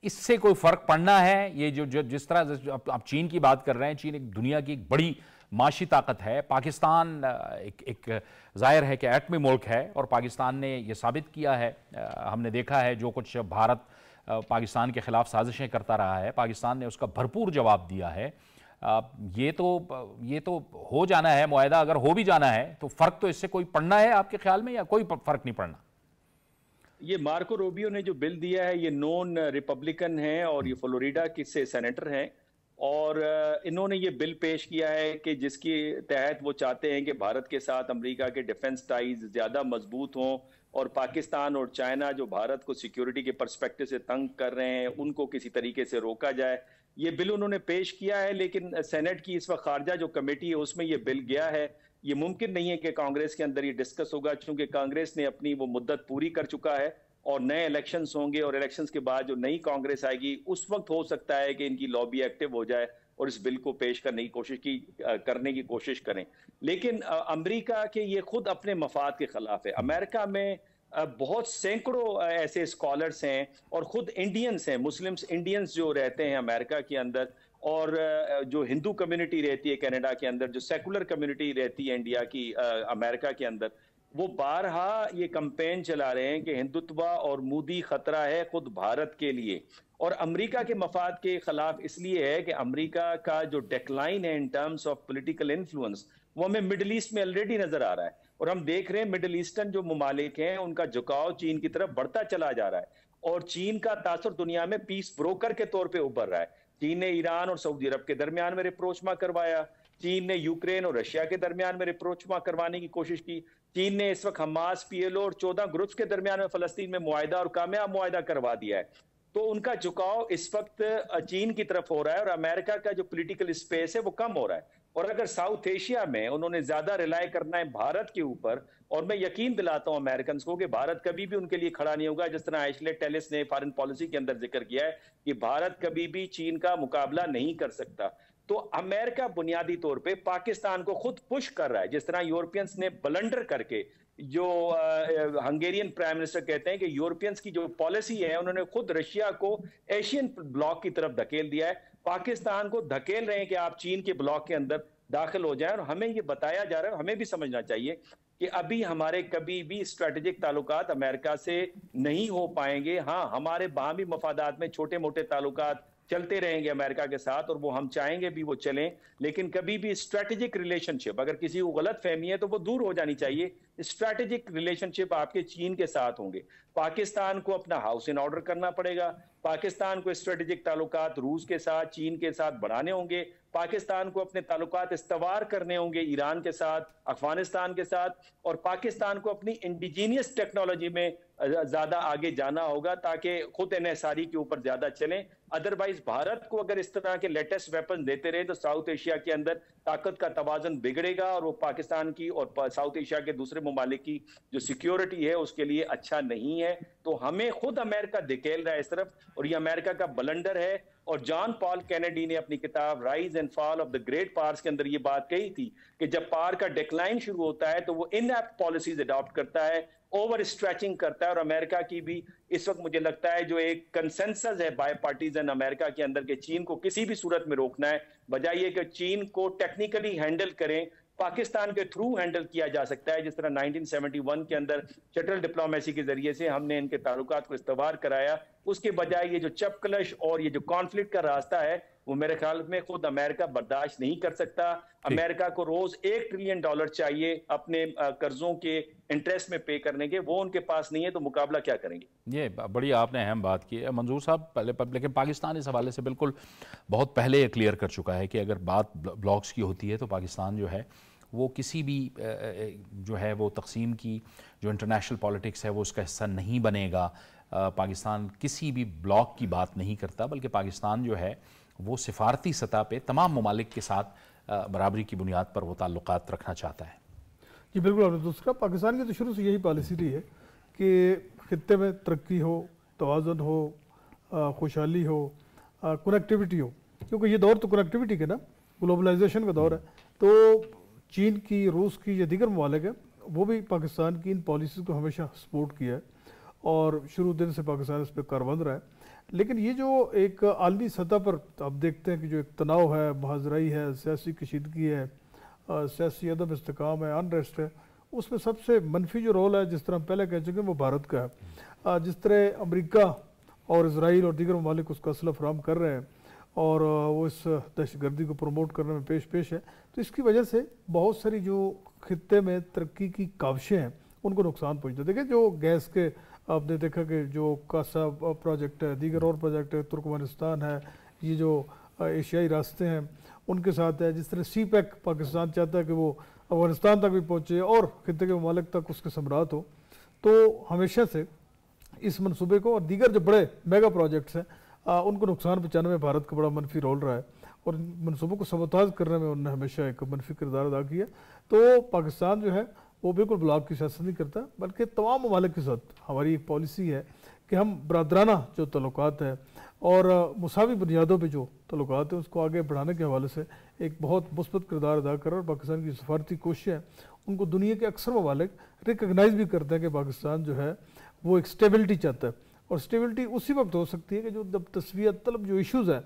इससे कोई फ़र्क पड़ना है? ये जो जिस तरह आप चीन की बात कर रहे हैं, चीन एक दुनिया की एक बड़ी माशी ताकत है। पाकिस्तान एक ज़ाहिर है कि एटमी मुल्क है और पाकिस्तान ने ये साबित किया है। हमने देखा है जो कुछ भारत पाकिस्तान के ख़िलाफ़ साजिशें करता रहा है, पाकिस्तान ने उसका भरपूर जवाब दिया है। ये तो हो जाना है मुआहदा, अगर हो भी जाना है तो फ़र्क तो इससे कोई पड़ना है आपके ख्याल में, या कोई फ़र्क नहीं पड़ना? ये मार्को रूबियो ने जो बिल दिया है, ये नॉन रिपब्लिकन है और ये फ्लोरिडा के से सेनेटर हैं, और इन्होंने ये बिल पेश किया है कि जिसके तहत वो चाहते हैं कि भारत के साथ अमेरिका के डिफेंस टाइज ज़्यादा मजबूत हों और पाकिस्तान और चाइना जो भारत को सिक्योरिटी के पर्सपेक्टिव से तंग कर रहे हैं, उनको किसी तरीके से रोका जाए। ये बिल उन्होंने पेश किया है, लेकिन सेनेट की इस वक्त खारजा जो कमेटी है उसमें ये बिल गया है। ये मुमकिन नहीं है कि कांग्रेस के अंदर ये डिस्कस होगा, क्योंकि कांग्रेस ने अपनी वो मुद्दत पूरी कर चुका है और नए इलेक्शंस होंगे, और इलेक्शंस के बाद जो नई कांग्रेस आएगी उस वक्त हो सकता है कि इनकी लॉबी एक्टिव हो जाए और इस बिल को पेश करने की कोशिश करें। लेकिन अमेरिका के ये खुद अपने मफाद के खिलाफ है। अमेरिका में बहुत सैकड़ों ऐसे स्कॉलर्स हैं और खुद इंडियंस हैं, मुस्लिम्स इंडियंस जो रहते हैं अमेरिका के अंदर, और जो हिंदू कम्युनिटी रहती है कनाडा के अंदर, जो सेकुलर कम्युनिटी रहती है इंडिया की अमेरिका के अंदर, वो बारहा ये कैंपेन चला रहे हैं कि हिंदुत्व और मोदी खतरा है खुद भारत के लिए और अमेरिका के मफाद के खिलाफ। इसलिए है कि अमेरिका का जो डिक्लाइन है in terms of political influence, वो हमें मिडिल ईस्ट में ऑलरेडी नजर आ रहा है, और हम देख रहे हैं मिडिल ईस्टर्न जो ममालिक हैं उनका झुकाव चीन की तरफ बढ़ता चला जा रहा है, और चीन का तासुर दुनिया में पीस ब्रोकर के तौर पर उभर रहा है। चीन ने ईरान और सऊदी अरब के दरमियान में रिप्रोचमा करवाया, चीन ने यूक्रेन और रशिया के दरमियान में रिप्रोचमा करवाने की कोशिश की, चीन ने इस वक्त हमास, PLO और 14 ग्रुप्स के दरमियान में फलस्तीन में मुआहिदा और कामयाब मुआहिदा करवा दिया है। तो उनका झुकाव इस वक्त चीन की तरफ हो रहा है और अमेरिका का जो पॉलिटिकल स्पेस है वो कम हो रहा है। और अगर साउथ एशिया में उन्होंने ज्यादा रिलाय करना है भारत के ऊपर, और मैं यकीन दिलाता हूं अमेरिकन को कि भारत कभी भी उनके लिए खड़ा नहीं होगा, जिस तरह एशले टेलिस ने फॉरेन पॉलिसी के अंदर जिक्र किया है कि भारत कभी भी चीन का मुकाबला नहीं कर सकता। तो अमेरिका बुनियादी तौर पे पाकिस्तान को खुद पुश कर रहा है, जिस तरह यूरोपियंस ने ब्लंडर करके, जो हंगेरियन प्राइम मिनिस्टर कहते हैं कि यूरोपियंस की जो पॉलिसी है, उन्होंने खुद रशिया को एशियन ब्लॉक की तरफ धकेल दिया है। पाकिस्तान को धकेल रहे हैं कि आप चीन के ब्लॉक के अंदर दाखिल हो जाएं, और हमें ये बताया जा रहा है, हमें भी समझना चाहिए कि अभी हमारे कभी भी स्ट्रेटेजिक ताल्लुकात अमेरिका से नहीं हो पाएंगे। हाँ, हमारे वहां भी मफादात में छोटे मोटे ताल्लुकात चलते रहेंगे अमेरिका के साथ, और वो हम चाहेंगे भी वो चलें, लेकिन कभी भी स्ट्रेटेजिक रिलेशनशिप, अगर किसी को गलत फहमी है तो वो दूर हो जानी चाहिए। स्ट्रेटेजिक रिलेशनशिप आपके चीन के साथ होंगे। पाकिस्तान को अपना हाउस इन ऑर्डर करना पड़ेगा, पाकिस्तान को स्ट्रेटेजिक ताल्लुकात रूस के साथ, चीन के साथ बढ़ाने होंगे, पाकिस्तान को अपने ताल्लुकात इस्तवार करने होंगे ईरान के साथ, अफगानिस्तान के साथ, और पाकिस्तान को अपनी इंडिजीनियस टेक्नोलॉजी में ज्यादा आगे जाना होगा ताकि खुद इन्हिसारी के ऊपर ज्यादा चलें। अदरवाइज भारत को अगर इस तरह के लेटेस्ट वेपन देते रहे तो साउथ एशिया के अंदर ताकत का तवाज़ुन बिगड़ेगा, और वो पाकिस्तान की और साउथ एशिया के दूसरे ममालिक की जो सिक्योरिटी है उसके लिए अच्छा नहीं है। तो हमें खुद अमेरिका धकेल रहा है इस तरफ, और ये अमेरिका का ब्लंडर है। और जॉन पॉल कैनेडी ने अपनी किताब rise and fall of the great powers के अंदर ये बात कही थी कि जब पावर का डिक्लाइन शुरू होता है तो वो इनएप्ट पॉलिसीज अडॉप्ट करता है, ओवर स्ट्रेचिंग करता है। और अमेरिका की भी इस वक्त मुझे लगता है जो एक कंसेंसस है बाय पार्टीजन अमेरिका के अंदर, के चीन को किसी भी सूरत में रोकना है, बजाय ये कि चीन को टेक्निकली हैंडल करें, पाकिस्तान के थ्रू हैंडल किया जा सकता है, जिस तरह 1971 के अंदर शटल डिप्लोमेसी के जरिए से हमने इनके ताल्लुकात को इस्तवार कराया। उसके बजाय ये जो चपकलश और ये जो कॉन्फ्लिक्ट का रास्ता है वो मेरे ख्याल में खुद अमेरिका बर्दाश्त नहीं कर सकता। अमेरिका को रोज $1 ट्रिलियन चाहिए अपने कर्जों के इंटरेस्ट में पे करने के, वो उनके पास नहीं है, तो मुकाबला क्या करेंगे। ये बड़ी आपने अहम बात की है मंजूर साहब, पहले लेकिन पाकिस्तान इस हवाले से बिल्कुल बहुत पहले क्लियर कर चुका है कि अगर बात ब्लॉक्स की होती है तो पाकिस्तान जो है वो किसी भी जो है वो तकसीम की जो इंटरनेशनल पॉलिटिक्स है वो उसका हिस्सा नहीं बनेगा। पाकिस्तान किसी भी ब्लॉक की बात नहीं करता, बल्कि पाकिस्तान जो है वो सिफारती सतह पे तमाम ममालिक के साथ बराबरी की बुनियाद पर वो ताल्लुकात रखना चाहता है। जी बिल्कुल, आपने दूसरा पाकिस्तान की तो शुरू से यही पॉलिसी रही है कि खित्ते में तरक्की हो, तवाज़ुन हो, खुशहाली हो, कनेक्टिविटी हो, क्योंकि ये दौर तो कनेक्टिविटी के ना, ग्लोबलाइजेशन का दौर है। तो चीन की, रूस की या दीगर ममालिक है वो भी पाकिस्तान की इन पॉलिसीज़ को हमेशा सपोर्ट किया है, और शुरू दिन से पाकिस्तान इस पर कारबंद रहा है। लेकिन ये जो एक आलमी सतह पर आप देखते हैं कि जो एक तनाव है, महाजराई है, सियासी कशीदगी है, सियासी अदम इस्तेकाम है, अनरेस्ट है, उसमें सबसे मनफी जो रोल है, जिस तरह हम पहले कह चुके हैं, वो भारत का है। जिस तरह अमेरिका और इजराइल और दीगर ममालिक उसका असला फराहम कर रहे हैं और वो इस दहशतगर्दी को प्रमोट करने में पेश है, तो इसकी वजह से बहुत सारी जो खित्ते में तरक्की की काविशें हैं उनको नुकसान पहुँचता है। देखिए जो गैस के आपने देखा कि जो कासा प्रोजेक्ट है, दीगर और प्रोजेक्ट है, तुर्कमेनिस्तान है, ये जो एशियाई रास्ते हैं उनके साथ है, जिस तरह सी पैक पाकिस्तान चाहता है कि वो अफगानिस्तान तक भी पहुँचे और खित्ते के ममालिक तक उसके सम्राट हो। तो हमेशा से इस मनसूबे को और दीगर जो बड़े मेगा प्रोजेक्ट्स हैं उनको नुकसान पहुँचाने में भारत का बड़ा मनफी रोल रहा है, और मनसूबों को सबताज करने में उन्होंने हमेशा एक मनफी किरदार अदा किया। तो पाकिस्तान जो है वो बिल्कुल ब्लॉक की सियासत नहीं करता, बल्कि तमाम ममालिक के साथ हमारी एक पॉलिसी है कि हम बरादराना जो तल्लुकात है और मुसावी बुनियादों पे जो तल्लुकात है उसको आगे बढ़ाने के हवाले से एक बहुत मुस्बत किरदार अदा कर रहा है। और पाकिस्तान की सफारती कोशिश है, उनको दुनिया के अक्सर ममालिक रिकगनाइज भी करते हैं कि पाकिस्तान जो है वो एक स्टेबिलिटी चाहता है, और स्टेबिलिटी उसी वक्त हो सकती है कि जो जब तस्वीयत तलब जो इशूज़ हैं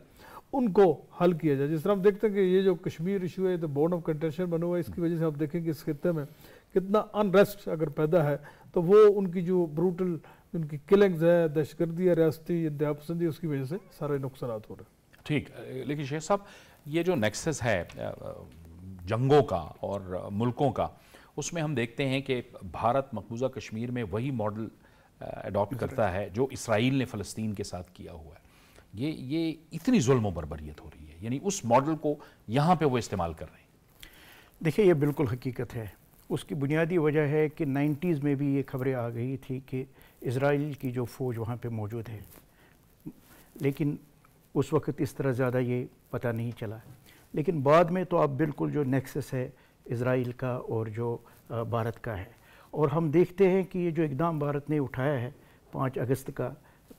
उनको हल किया जाए। जिस तरह हम देखते हैं कि ये जो कश्मीर इशू है, तो बोर्ड ऑफ कंटेंशन बना हुआ है, इसकी वजह से आप देखें कि इस खित्ते में कितना अनरेस्ट अगर पैदा है, तो वो उनकी जो ब्रूटल उनकी किलिंग्स है, दहशतगर्दी है, रियासती इंतहा पसंदी, उसकी वजह से सारे नुकसान हो रहे हैं। ठीक, लेकिन शेख साहब ये जो नेक्सस है जंगों का और मुल्कों का, उसमें हम देखते हैं कि भारत मकबूजा कश्मीर में वही मॉडल अडॉप्ट करता है जो इसराइल ने फ़लस्तीन के साथ किया हुआ है। ये इतनी जुल्म और बर्बरियत हो रही है, यानी उस मॉडल को यहाँ पे वो इस्तेमाल कर रहे हैं। देखिए ये बिल्कुल हकीकत है। उसकी बुनियादी वजह है कि 90s में भी ये खबरें आ गई थी कि इज़राइल की जो फ़ौज वहाँ पे मौजूद है, लेकिन उस वक्त इस तरह ज़्यादा ये पता नहीं चला। लेकिन बाद में तो अब बिल्कुल जो नेक्सस है इज़राइल का और जो भारत का है, और हम देखते हैं कि ये जो इक़दाम भारत ने उठाया है 5 अगस्त का,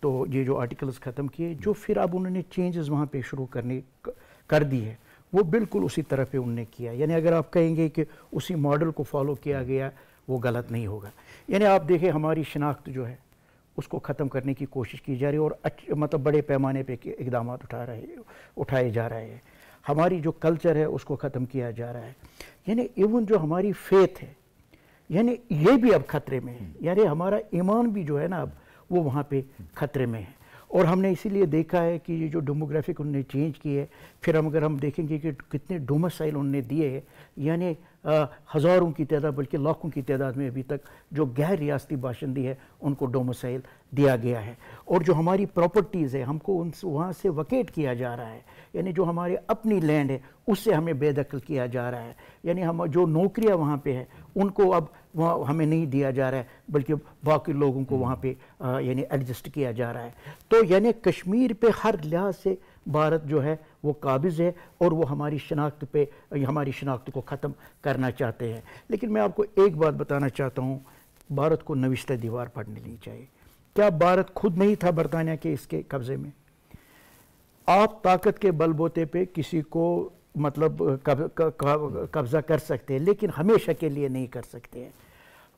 तो ये जो आर्टिकल्स ख़त्म किए, जो फिर अब उन्होंने चेंजेस वहाँ पे शुरू कर दी है, वो बिल्कुल उसी तरह पे उनने किया। यानी अगर आप कहेंगे कि उसी मॉडल को फॉलो किया गया, वो गलत नहीं होगा। यानी आप देखें हमारी शनाख्त जो है उसको ख़त्म करने की कोशिश की जा रही है और मतलब बड़े पैमाने पे इक़दाम उठाए जा रहे हैं। हमारी जो कल्चर है उसको ख़त्म किया जा रहा है। यानी इवन जो हमारी फेथ है, यानी ये भी अब खतरे में है। यानी हमारा ईमान भी जो है ना अब वो वहाँ पे खतरे में है। और हमने इसीलिए देखा है कि ये जो डेमोग्राफिक उन्होंने चेंज की है, फिर अगर हम देखेंगे कि कितने डोमिसाइल उन्होंने दिए हैं, यानी हज़ारों की तादाद बल्कि लाखों की तादाद में अभी तक जो गैर रियासती बाशिंदे हैं उनको डोमिसाइल दिया गया है। और जो हमारी प्रॉपर्टीज़ है हमको वहाँ से वकेट किया जा रहा है, यानी जो हमारी अपनी लैंड है उससे हमें बेदखल किया जा रहा है। यानी हम जो नौकरियाँ वहाँ पे है उनको अब वहाँ हमें नहीं दिया जा रहा है बल्कि बाकी लोगों को वहाँ पे यानी एडजस्ट किया जा रहा है। तो यानी कश्मीर पे हर लिहाज से भारत जो है वो काबिज़ है और वो हमारी शनाख्त को ख़त्म करना चाहते हैं। लेकिन मैं आपको एक बात बताना चाहता हूँ, भारत को नविश्ता दीवार पड़नी नहीं चाहिए। क्या भारत खुद नहीं था बरतानिया के इसके कब्ज़े में? आप ताकत के बलबूते पे किसी को मतलब कब्ज़ा कर सकते हैं लेकिन हमेशा के लिए नहीं कर सकते हैं।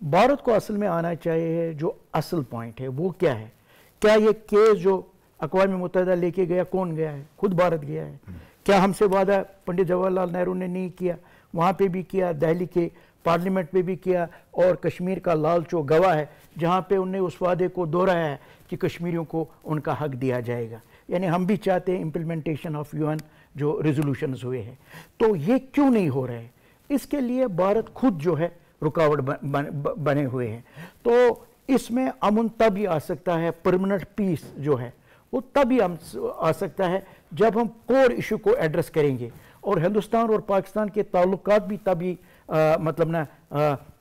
भारत को असल में आना चाहिए जो असल पॉइंट है वो क्या है। क्या ये केस जो अक़वाम मुत्तहिदा लेके गया, कौन गया है? खुद भारत गया है। क्या हमसे वादा पंडित जवाहरलाल नेहरू ने नहीं किया? वहाँ पे भी किया, दिल्ली के पार्लियामेंट में भी किया और कश्मीर का लाल चौक गवाह है जहाँ पे उन्हें उस वादे को दोहराया है कि कश्मीरियों को उनका हक दिया जाएगा। यानी हम भी चाहते हैं इम्प्लीमेंटेशन ऑफ UN जो रेजोल्यूशंस हुए हैं। तो ये क्यों नहीं हो रहे? इसके लिए भारत खुद जो है रुकावट बने हुए हैं। तो इसमें अमन तभी आ सकता है, परमानेंट पीस जो है वो तभी आ सकता है जब हम कोर इशू को एड्रेस करेंगे। और हिंदुस्तान और पाकिस्तान के ताल्लुकात भी तभी मतलब ना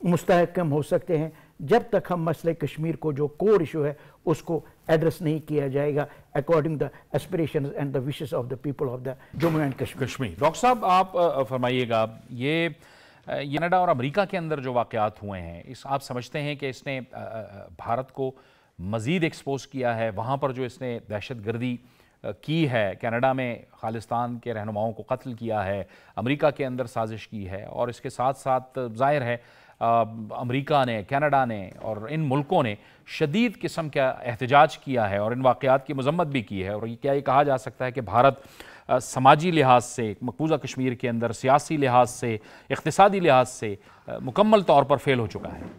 मुस्तहकम हो सकते हैं जब तक हम मसले कश्मीर को जो कोर इशू है उसको एड्रेस नहीं किया जाएगा according the aspirations and the wishes of the people of the Jammu and Kashmir. Doctor साहब आप फरमाइएगा, ये कनाडा और अमेरिका के अंदर जो वाक़यात हुए हैं, इस आप समझते हैं कि इसने भारत को मज़ीद एक्सपोज किया है? वहाँ पर जो इसने दहशतगर्दी की है, कनाडा में खालिस्तान के रहनुमाओं को कत्ल किया है, अमेरिका के अंदर साजिश की है, और इसके साथ साथ ज़ाहिर है अमेरिका ने, कनाडा ने और इन मुल्कों ने शदीद किस्म का एहतजाज किया है और इन वाक़यात की मजम्मत भी की है। और क्या ये कहा जा सकता है कि भारत समाजी लिहाज से मकबूजा कश्मीर के अंदर, सियासी लिहाज से, इक़्तिसादी लिहाज से मुकम्मल तौर पर फेल हो चुका है?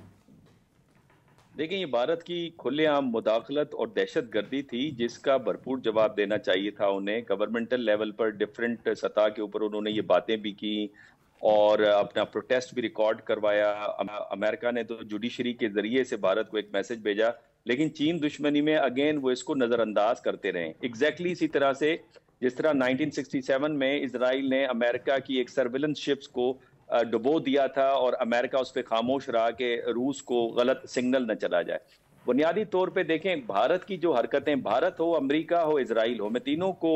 देखिए, ये भारत की खुलेआम मुदाखलत और दहशत गर्दी थी जिसका भरपूर जवाब देना चाहिए था उन्हें। गवर्नमेंटल लेवल पर डिफरेंट सतह के ऊपर उन्होंने ये बातें भी की और अपना प्रोटेस्ट भी रिकॉर्ड करवाया। अमेरिका ने तो जुडिशरी के जरिए से भारत को एक मैसेज भेजा, लेकिन चीन दुश्मनी में अगेन वो इसको नज़रअंदाज करते रहे। एग्जैक्टली इसी तरह से जिस तरह 1967 में इजराइल ने अमेरिका की एक सर्विलेंस शिप्स को डुबो दिया था और अमेरिका उस पर खामोश रहा कि रूस को गलत सिग्नल न चला जाए। बुनियादी तौर पे देखें, भारत की जो हरकतें, भारत हो, अमेरिका हो, इजराइल हो, मैं तीनों को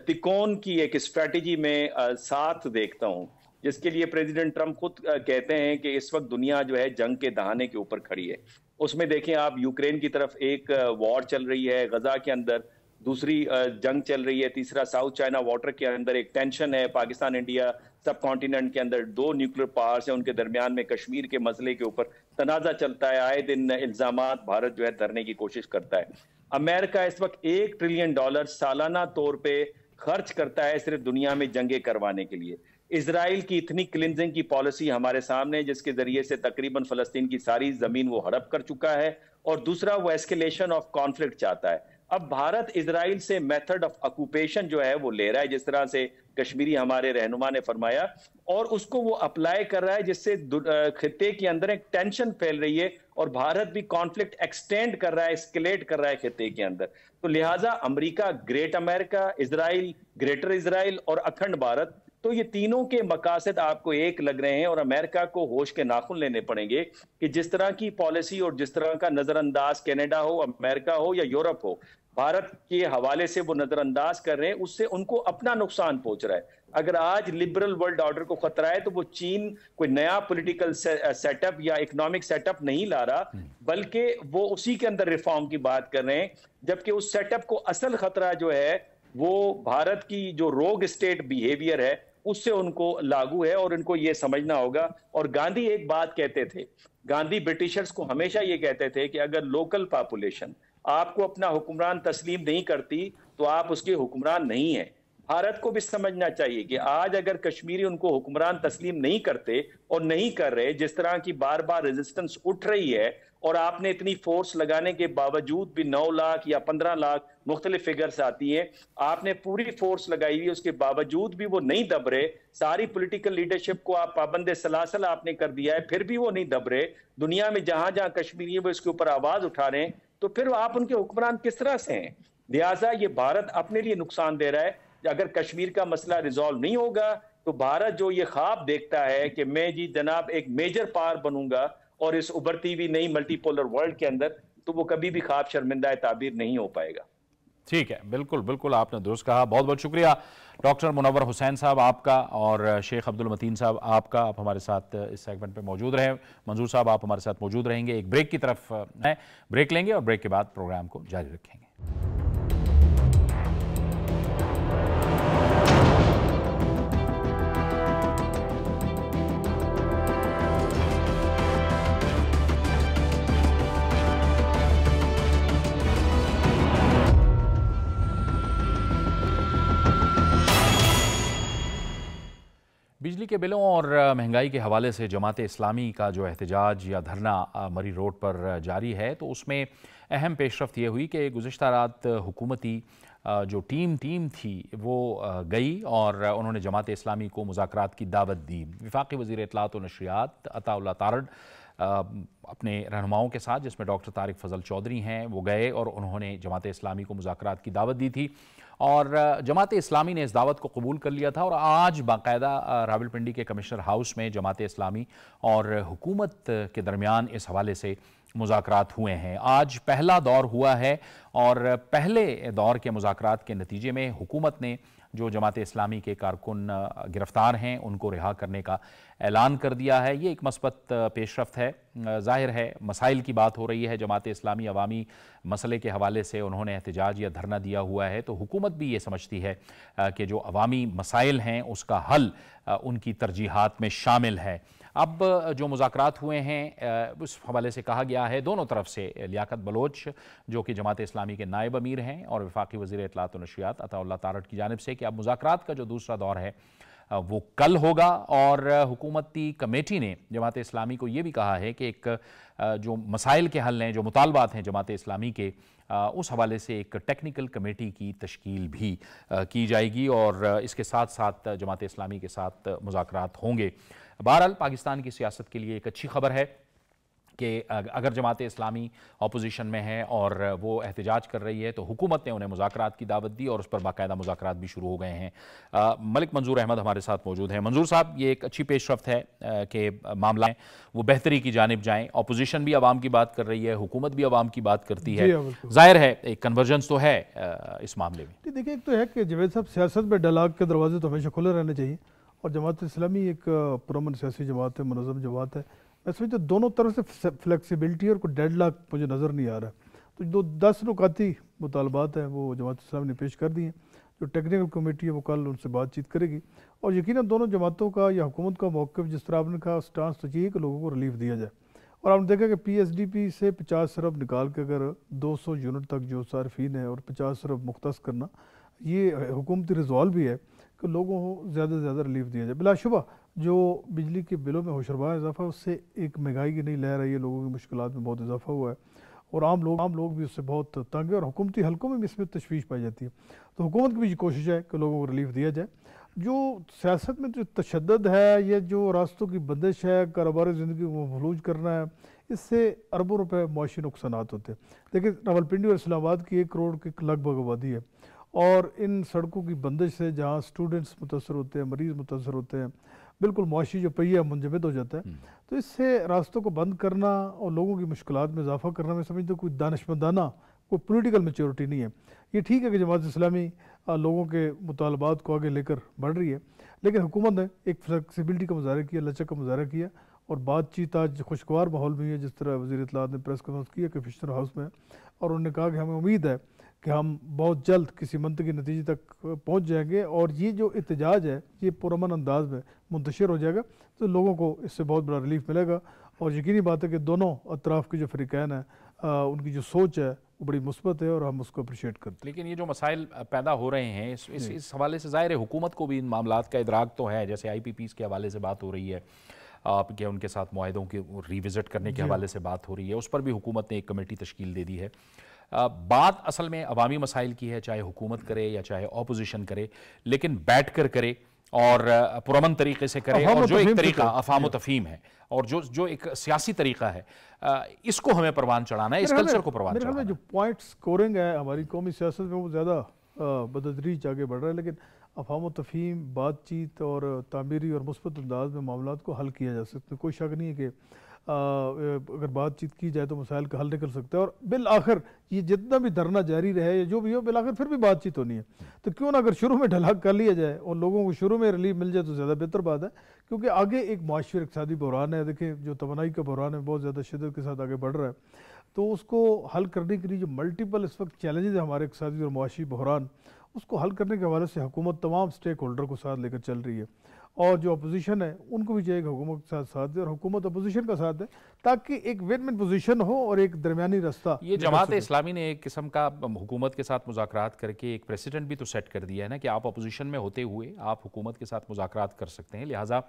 तिकोन की एक स्ट्रेटजी में साथ देखता हूं, जिसके लिए प्रेसिडेंट ट्रंप खुद कहते हैं कि इस वक्त दुनिया जो है जंग के दहाने के ऊपर खड़ी है। उसमें देखें आप, यूक्रेन की तरफ एक वॉर चल रही है, गजा के अंदर दूसरी जंग चल रही है, तीसरा साउथ चाइना वाटर के अंदर एक टेंशन है, पाकिस्तान इंडिया सब कॉन्टिनेंट के अंदर दो न्यूक्लियर पावर्स हैं, उनके दरमियान में कश्मीर के मसले के ऊपर तनाजा चलता है, आए दिन इल्जामात भारत जो है धरने की कोशिश करता है। अमेरिका इस वक्त $1 ट्रिलियन सालाना तौर पे खर्च करता है सिर्फ दुनिया में जंगे करवाने के लिए। इजराइल की इतनी क्लिंजिंग की पॉलिसी हमारे सामने, जिसके जरिए से तकरीबन फलस्तीन की सारी जमीन वो हड़प कर चुका है, और दूसरा वो एस्केलेशन ऑफ कॉन्फ्लिक्ट चाहता है। अब भारत इजराइल से मेथड ऑफ ऑक्यूपेशन जो है वो ले रहा है, जिस तरह से कश्मीरी हमारे रहनुमा ने फरमाया, और उसको वो अप्लाई कर रहा है, जिससे खित्ते के अंदर एक टेंशन फैल रही है और भारत भी कॉन्फ्लिक्ट एक्सटेंड कर रहा है, एस्केलेट कर रहा है खित्ते के अंदर। तो लिहाजा America great America, Israel greater Israel और अखंड भारत, तो ये तीनों के मकासद आपको एक लग रहे हैं और अमेरिका को होश के नाखून लेने पड़ेंगे कि जिस तरह की पॉलिसी और जिस तरह का नजरअंदाज कनाडा हो, अमेरिका हो या यूरोप हो, भारत के हवाले से वो नजरअंदाज कर रहे हैं, उससे उनको अपना नुकसान पहुंच रहा है। अगर आज लिबरल वर्ल्ड ऑर्डर को खतरा है तो वो चीन कोई नया पॉलिटिकल सेटअप या इकोनॉमिक सेटअप नहीं ला रहा, बल्कि वो उसी के अंदर रिफॉर्म की बात कर रहे हैं, जबकि उस सेटअप को असल खतरा जो है وہ بھارت کی جو روگ اسٹیٹ بیہیویئر ہے اس سے ان کو لاگو ہے، اور ان کو یہ سمجھنا ہوگا۔ اور گاندھی ایک بات کہتے تھے، گاندھی برٹشرز کو ہمیشہ یہ کہتے تھے کہ اگر لوکل پاپولیشن آپ کو اپنا حکمران تسلیم نہیں کرتی تو آپ اس کے حکمران نہیں ہیں۔ بھارت کو بھی سمجھنا چاہیے کہ آج اگر کشمیری ان کو حکمران تسلیم نہیں کرتے اور نہیں کر رہے، جس طرح کی بار بار ریزسٹنس اٹھ رہی ہے، اور آپ نے اتنی فورس لگانے کے باوجود بھی 9 لاکھ یا 15 لاکھ مختلف فگرز آتی ہیں، آپ نے پوری فورس لگائی ہوئی، اس کے باوجود بھی وہ نہیں دب رہے، ساری پولیٹیکل لیڈرشپ کو آپ پابند سلاسل آپ نے کر دیا ہے، پھر بھی وہ نہیں دب رہے، دنیا میں جہاں جہاں کشمیری ہے وہ اس کے اوپر آواز اٹھا رہے ہیں، تو پھر آپ ان کے حکمران کس طرح سے ہیں؟ لہٰذا یہ بھارت اپنے لیے نقصان دے رہا ہے۔ اگر کشمیر کا مسئلہ ریزالو نہیں ہوگا تو بھارت جو یہ خواب دیکھتا ہے کہ میں جی جناب ایک میجر پاور بنوں گا اور اس ابھرتی ہوئی نئی ملٹی پولر ورلڈ کے اندر، تو وہ کبھی بھی خواب شرمندہ تعبیر نہیں ہو پائے گا۔ ٹھیک ہے، بالکل بالکل آپ نے درست کہا۔ بہت بہت شکریہ ڈاکٹر منور حسین صاحب آپ کا، اور شیخ عبد المتین صاحب آپ کا، آپ ہمارے ساتھ اس سیگمنٹ پہ موجود رہے۔ منظور صاحب آپ ہمارے ساتھ موجود رہیں گے، ایک بریک کی طرف ہے، بریک لیں گے اور بریک کے بعد پروگرام کو جاری رکھیں گے۔ بجلی کے بلوں اور مہنگائی کے حوالے سے جماعت اسلامی کا جو احتجاج یا دھرنا مری روڈ پر جاری ہے، تو اس میں اہم پیش رفت یہ ہوئی کہ گزشتہ رات حکومتی جو ٹیم تھی وہ گئی اور انہوں نے جماعت اسلامی کو مذاکرات کی دعوت دی۔ وفاقی وزیر اطلاعات و نشریات عطا اللہ تارڑ اپنے رہنماؤں کے ساتھ، جس میں ڈاکٹر طارق فضل چودھری ہیں، وہ گئے اور انہوں نے جماعت اسلامی کو مذاکرات کی دعوت دی تھی، اور جماعت اسلامی نے اس دعوت کو قبول کر لیا تھا، اور آج باقاعدہ راولپنڈی کے کمشنر ہاؤس میں جماعت اسلامی اور حکومت کے درمیان اس حوالے سے مذاکرات ہوئے ہیں۔ آج پہلا دور ہوا ہے، اور پہلے دور کے مذاکرات کے نتیجے میں حکومت نے جو جماعت اسلامی کے کارکن گرفتار ہیں ان کو رہا کرنے کا اعلان کر دیا ہے۔ یہ ایک مثبت پیش رفت ہے۔ ظاہر ہے مسائل کی بات ہو رہی ہے، جماعت اسلامی عوامی مسئلے کے حوالے سے انہوں نے احتجاج یا دھرنا دیا ہوا ہے، تو حکومت بھی یہ سمجھتی ہے کہ جو عوامی مسائل ہیں اس کا حل ان کی ترجیحات میں شامل ہے۔ اب جو مذاکرات ہوئے ہیں اس حوالے سے کہا گیا ہے دونوں طرف سے، لیاقت بلوچ جو کہ جماعت اسلامی کے نائب امیر ہیں، اور وفاقی وزیر اطلاعات و نشریات عطا اللہ تارڑ کی جانب سے، کہ اب مذاکرات کا جو دوسرا دور ہے وہ کل ہوگا، اور حکومتی کمیٹی نے جماعت اسلامی کو یہ بھی کہا ہے کہ ایک جو مسائل کے حل ہیں، جو مطالبات ہیں جماعت اسلامی کے، اس حوالے سے ایک ٹیکنیکل کمیٹی کی تشکیل بھی کی جائے گی، اور اس کے ساتھ ساتھ جماعت اسلامی کے ساتھ مذاکرات ہوں گے۔ بہرحال پاکستان کی سیاست کے لیے ایک اچھی خبر ہے کہ اگر جماعت اسلامی اپوزیشن میں ہے اور وہ احتجاج کر رہی ہے، تو حکومت نے انہیں مذاکرات کی دعوت دی اور اس پر باقاعدہ مذاکرات بھی شروع ہو گئے ہیں۔ ملک منظور احمد ہمارے ساتھ موجود ہیں۔ منظور صاحب، یہ ایک اچھی پیش رفت ہے کہ معاملہ وہ بہتری کی جانب جائیں، اپوزیشن بھی عوام کی بات کر رہی ہے، حکومت بھی عوام کی بات کرتی ہے، ظاہر ہے ایک کنورجنس تو ہے اس معاملے میں۔ دیکھیں، ایک تو ہے کہ جاوید صاحب، سیاست میں ڈائلاگ کے دروازے تو ہمیشہ کھلے رہنے چاہیے، اور جماعت اسلامی ایک پرامن سیاسی جماعت ہے، منظم جماعت ہے۔ میں سمجھتا ہوں دونوں طرف سے فلیکسیبلٹی اور کوئی ڈیڈ لاک مجھے نظر نہیں آ رہا ہے۔ تو جو 10 نکاتی مطالبات ہیں وہ جماعت اسلامی نے پیش کر دی ہیں، جو ٹیکنیکل کمیٹی ہے وہ کل ان سے بات چیت کرے گی، اور یقیناً دونوں جماعتوں کا یا حکومت کا موقف، جس طرح آپ نے کہا، سٹانس تو چاہیے کہ لوگوں کو ریلیف دیا جائے۔ اور آپ نے دیکھا کہ پی ایس ڈی پی سے 50 ارب نکال کے اگر 200 یونٹ تک جو صارفین ہیں اور 50 ارب مختص کرنا، یہ حکومتی ریزالو بھی ہے کہ لوگوں کو زیادہ سے زیادہ ریلیف دیا جائے۔ بلا شبہ جو بجلی کے بلوں میں ہوشربا اضافہ ہے، اس سے ایک مہنگائی کی نئی لہر آئی ہے، لوگوں کی مشکلات میں بہت اضافہ ہوا ہے، اور عام لوگ بھی اس سے بہت تنگ ہیں، اور حکومتی حلقوں میں بھی اس میں تشویش پائی جاتی ہے۔ تو حکومت کی بھی کوشش ہے کہ لوگوں کو ریلیف دیا جائے۔ جو سیاست میں جو تشدد ہے، یہ جو راستوں کی بندش ہے، کاروباری زندگی کو مفلوج کرنا ہے، اس سے اربوں روپے معاشی نقصانات ہوتے ہیں۔ دیکھیں، راولپنڈی اور اسلام آباد کی 1 کروڑ کی لگ بھگ آبادی ہے، اور ان سڑکوں کی بندش سے جہاں سٹوڈنٹس متاثر ہوتے ہیں، مریض متاثر ہوتے ہیں، بالکل معاشی جو پہیہ منجمد ہو جاتا ہے۔ تو اس سے راستوں کو بند کرنا اور لوگوں کی مشکلات میں اضافہ کرنا، میں سمجھتا ہوں کوئی دانشمندانہ، کوئی پولیٹیکل میچورٹی نہیں ہے۔ یہ ٹھیک ہے کہ جماعت اسلامی لوگوں کے مطالبات کو آگے لے کر بڑھ رہی ہے، لیکن حکومت نے ایک فلیکسیبلٹی کا مظاہرہ کیا، لچک کا مظاہرہ کیا، اور بات چیت آج خوشگوار ماحول میں ہے، جس طرح وزیر اطلاعات نے پریس کانفرنس کیا کمشنر ہاؤس میں، اور انہوں نے کہا کہ ہمیں امید ہے کہ ہم بہت جلد کسی منطقی نتیجے تک پہنچ جائیں گے اور یہ جو احتجاج ہے یہ پرامن انداز میں منتشر ہو جائے گا تو لوگوں کو اس سے بہت بڑا ریلیف ملے گا. اور یقینی بات ہے کہ دونوں اطراف کے جو فریقین ہیں ان کی جو سوچ ہے وہ بڑی مثبت ہے اور ہم اس کو اپریشیٹ کرتے ہیں. لیکن یہ جو مسائل پیدا ہو رہے ہیں اس حوالے سے ظاہر ہے حکومت کو بھی ان معاملات کا ادراک تو ہے. جیسے آئی پی پیز کے حوالے سے بات ہو رہی ہے کہ ان کے ساتھ معاہدوں کے ریوزٹ کرنے کے حوالے سے بات ہو رہی ہے, اس پر بھی حکومت نے ایک کمیٹی تشکیل دے دی ہے. بات اصل میں عوامی مسائل کی ہے, چاہے حکومت کرے یا چاہے اپوزیشن کرے, لیکن بیٹھ کر کرے اور پرامن طریقے سے کرے, اور جو ایک طریقہ افہام و تفہیم ہے اور جو ایک سیاسی طریقہ ہے اس کو ہمیں پروان چڑھانا ہے, اس کلچر کو پروان چڑھانا ہے. جو پوائنٹ سکورنگ ہے ہماری قومی سیاست میں وہ زیادہ بتدریج آگے بڑھ رہا ہے, لیکن افہام و تفہیم, بات چیت اور تعمیری اور مثبت انداز میں معاملات کو حل کیا جا سکتا ہے. کوئی شک نہیں ہے کہ اگر بات چیت کی جائے تو مسائل کا حل نکل سکتا ہے, اور بالآخر یہ جتنا بھی دھرنا جاری رہے یا جو بھی ہو بالآخر پھر بھی بات چیت ہونی ہے. تو کیوں نہ اگر شروع میں ڈھلاک کر لیا جائے اور لوگوں کو شروع میں ریلیف مل جائے تو زیادہ بہتر بات ہے, کیونکہ آگے ایک معاشی اور اقتصادی بحران ہے. دیکھیں جو توانائی کا بحران ہے بہت زیادہ شدت کے ساتھ آگے بڑھ رہا ہے, تو اس کو حل کرنے کے لیے جو ملٹیپل اس وقت چیلنجز ہیں ہمارے اقتصادی اور معاشی بحران, اس کو حل کرنے کے حوالے سے حکومت تمام سٹیک ہولڈر کو ساتھ لے کر چل رہی ہے. اور جو اپوزیشن ہے ان کو بھی چاہیے کہ حکومت کے ساتھ دے اور حکومت اپوزیشن کا ساتھ دے, تاکہ ایک ون ون پوزیشن ہو اور ایک درمیانی راستہ. یہ جماعت اسلامی نے ایک قسم کا حکومت کے ساتھ مذاکرات کر کے ایک پریسیڈنٹ بھی تو سیٹ کر دیا ہے نا کہ آپ اپوزیشن میں ہوتے ہوئے آپ حکومت کے ساتھ مذاکرات کر سکتے ہیں. لہٰذا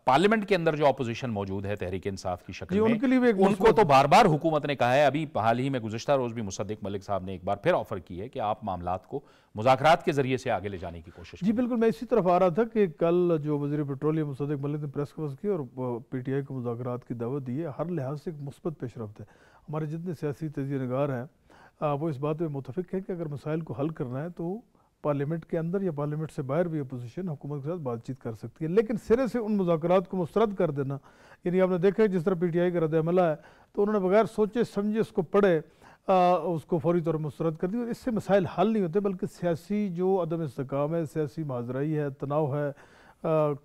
پارلیمنٹ کے اندر جو اپوزیشن موجود ہے تحریک انصاف کی شکل میں, ان کو تو بار بار حکومت نے کہا ہے. ابھی حال ہی میں گزشتہ روز بھی مصدق ملک صاحب نے ایک بار پھر آفر کی ہے کہ آپ معاملات کو مذاکرات کے ذریعے سے آگے لے جانے کی کوشش کریں. جی بالکل, میں اسی طرف آ رہا تھا کہ کل جو وزیر پیٹرولیم مصدق ملک نے پریس کانفرنس کی اور پی ٹی آئی کو مذاکرات کی دعوت دی ہے, ہر لحاظ سے ایک مثبت پیش رفت ہے. ہمارے جتنے سیاسی تجزیہ نگار ہیں وہ اس بات پہ متفق ہیں کہ اگر مسائل کو حل کرنا ہے تو پارلیمنٹ کے اندر یا پارلیمنٹ سے باہر بھی اپوزیشن حکومت کے ساتھ بات چیت کر سکتی ہے, لیکن سرے سے ان مذاکرات کو مسترد کر دینا, یعنی آپ نے دیکھا جس طرح پی ٹی آئی کا رد عمل ہے تو انہوں نے بغیر سوچے سمجھے اس کو پڑھے اس کو فوری طور پر مسترد کر دی, اور اس سے مسائل حل نہیں ہوتے بلکہ سیاسی جو عدم استحکام ہے, سیاسی معاذرائی ہے, تناؤ ہے,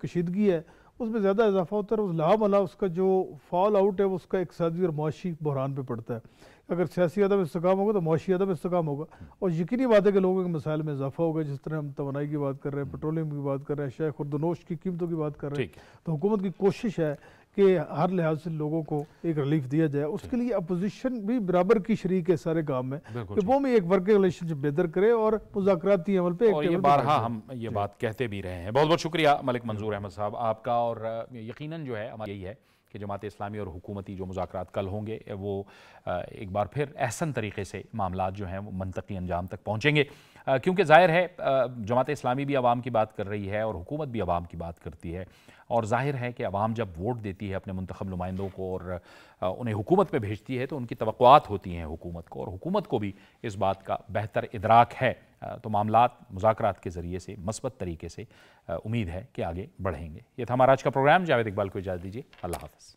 کشیدگی ہے, اس میں زیادہ اضافہ ہوتا ہے. اور لاملا اس کا جو فال آؤٹ ہے وہ اس کا اقتصادی اور معاشی بحران پہ پڑتا ہے. اگر سیاسی عدم استحکام ہوگا تو معاشی عدم استحکام ہوگا, اور یقینی بات ہے کہ لوگوں کے مسائل میں اضافہ ہوگا. جس طرح ہم توانائی کی بات کر رہے ہیں, پیٹرولیم کی بات کر رہے ہیں, شے خوردونوش کی قیمتوں کی بات کر رہے ہیں, تو حکومت کی کوشش ہے کہ ہر لحاظ سے لوگوں کو ایک ریلیف دیا جائے. اس کے لیے اپوزیشن بھی برابر کی شریک ہے سارے کام میں, کہ وہ بھی ایک ورکنگ ریلیشن شپ بہتر کرے اور مذاکراتی عمل پہ. اور یہ بارہا ہم یہ بات کہتے بھی رہے ہیں. بہت بہت شکریہ ملک منظور احمد صاحب آپ کا. اور یقیناً جو ہے ہمارا یہی ہے کہ جماعت اسلامی اور حکومتی جو مذاکرات کل ہوں گے وہ ایک بار پھر احسن طریقے سے معاملات جو ہیں وہ منطقی انجام تک پہنچیں گے, کیونکہ ظاہر ہے جماعت اسلامی بھی عوام کی بات کر رہی ہے اور حکومت بھی عوام کی بات کرتی ہے, اور ظاہر ہے کہ عوام جب ووٹ دیتی ہے اپنے منتخب نمائندوں کو اور انہیں حکومت پہ بھیجتی ہے تو ان کی توقعات ہوتی ہیں حکومت کو, اور حکومت کو بھی اس بات کا بہتر ادراک ہے. تو معاملات مذاکرات کے ذریعے سے مثبت طریقے سے امید ہے کہ آگے بڑھیں گے. یہ تھا ہمارا آج کا پروگرام. جاوید اقبال کو اجازت دیجیے. اللہ حافظ.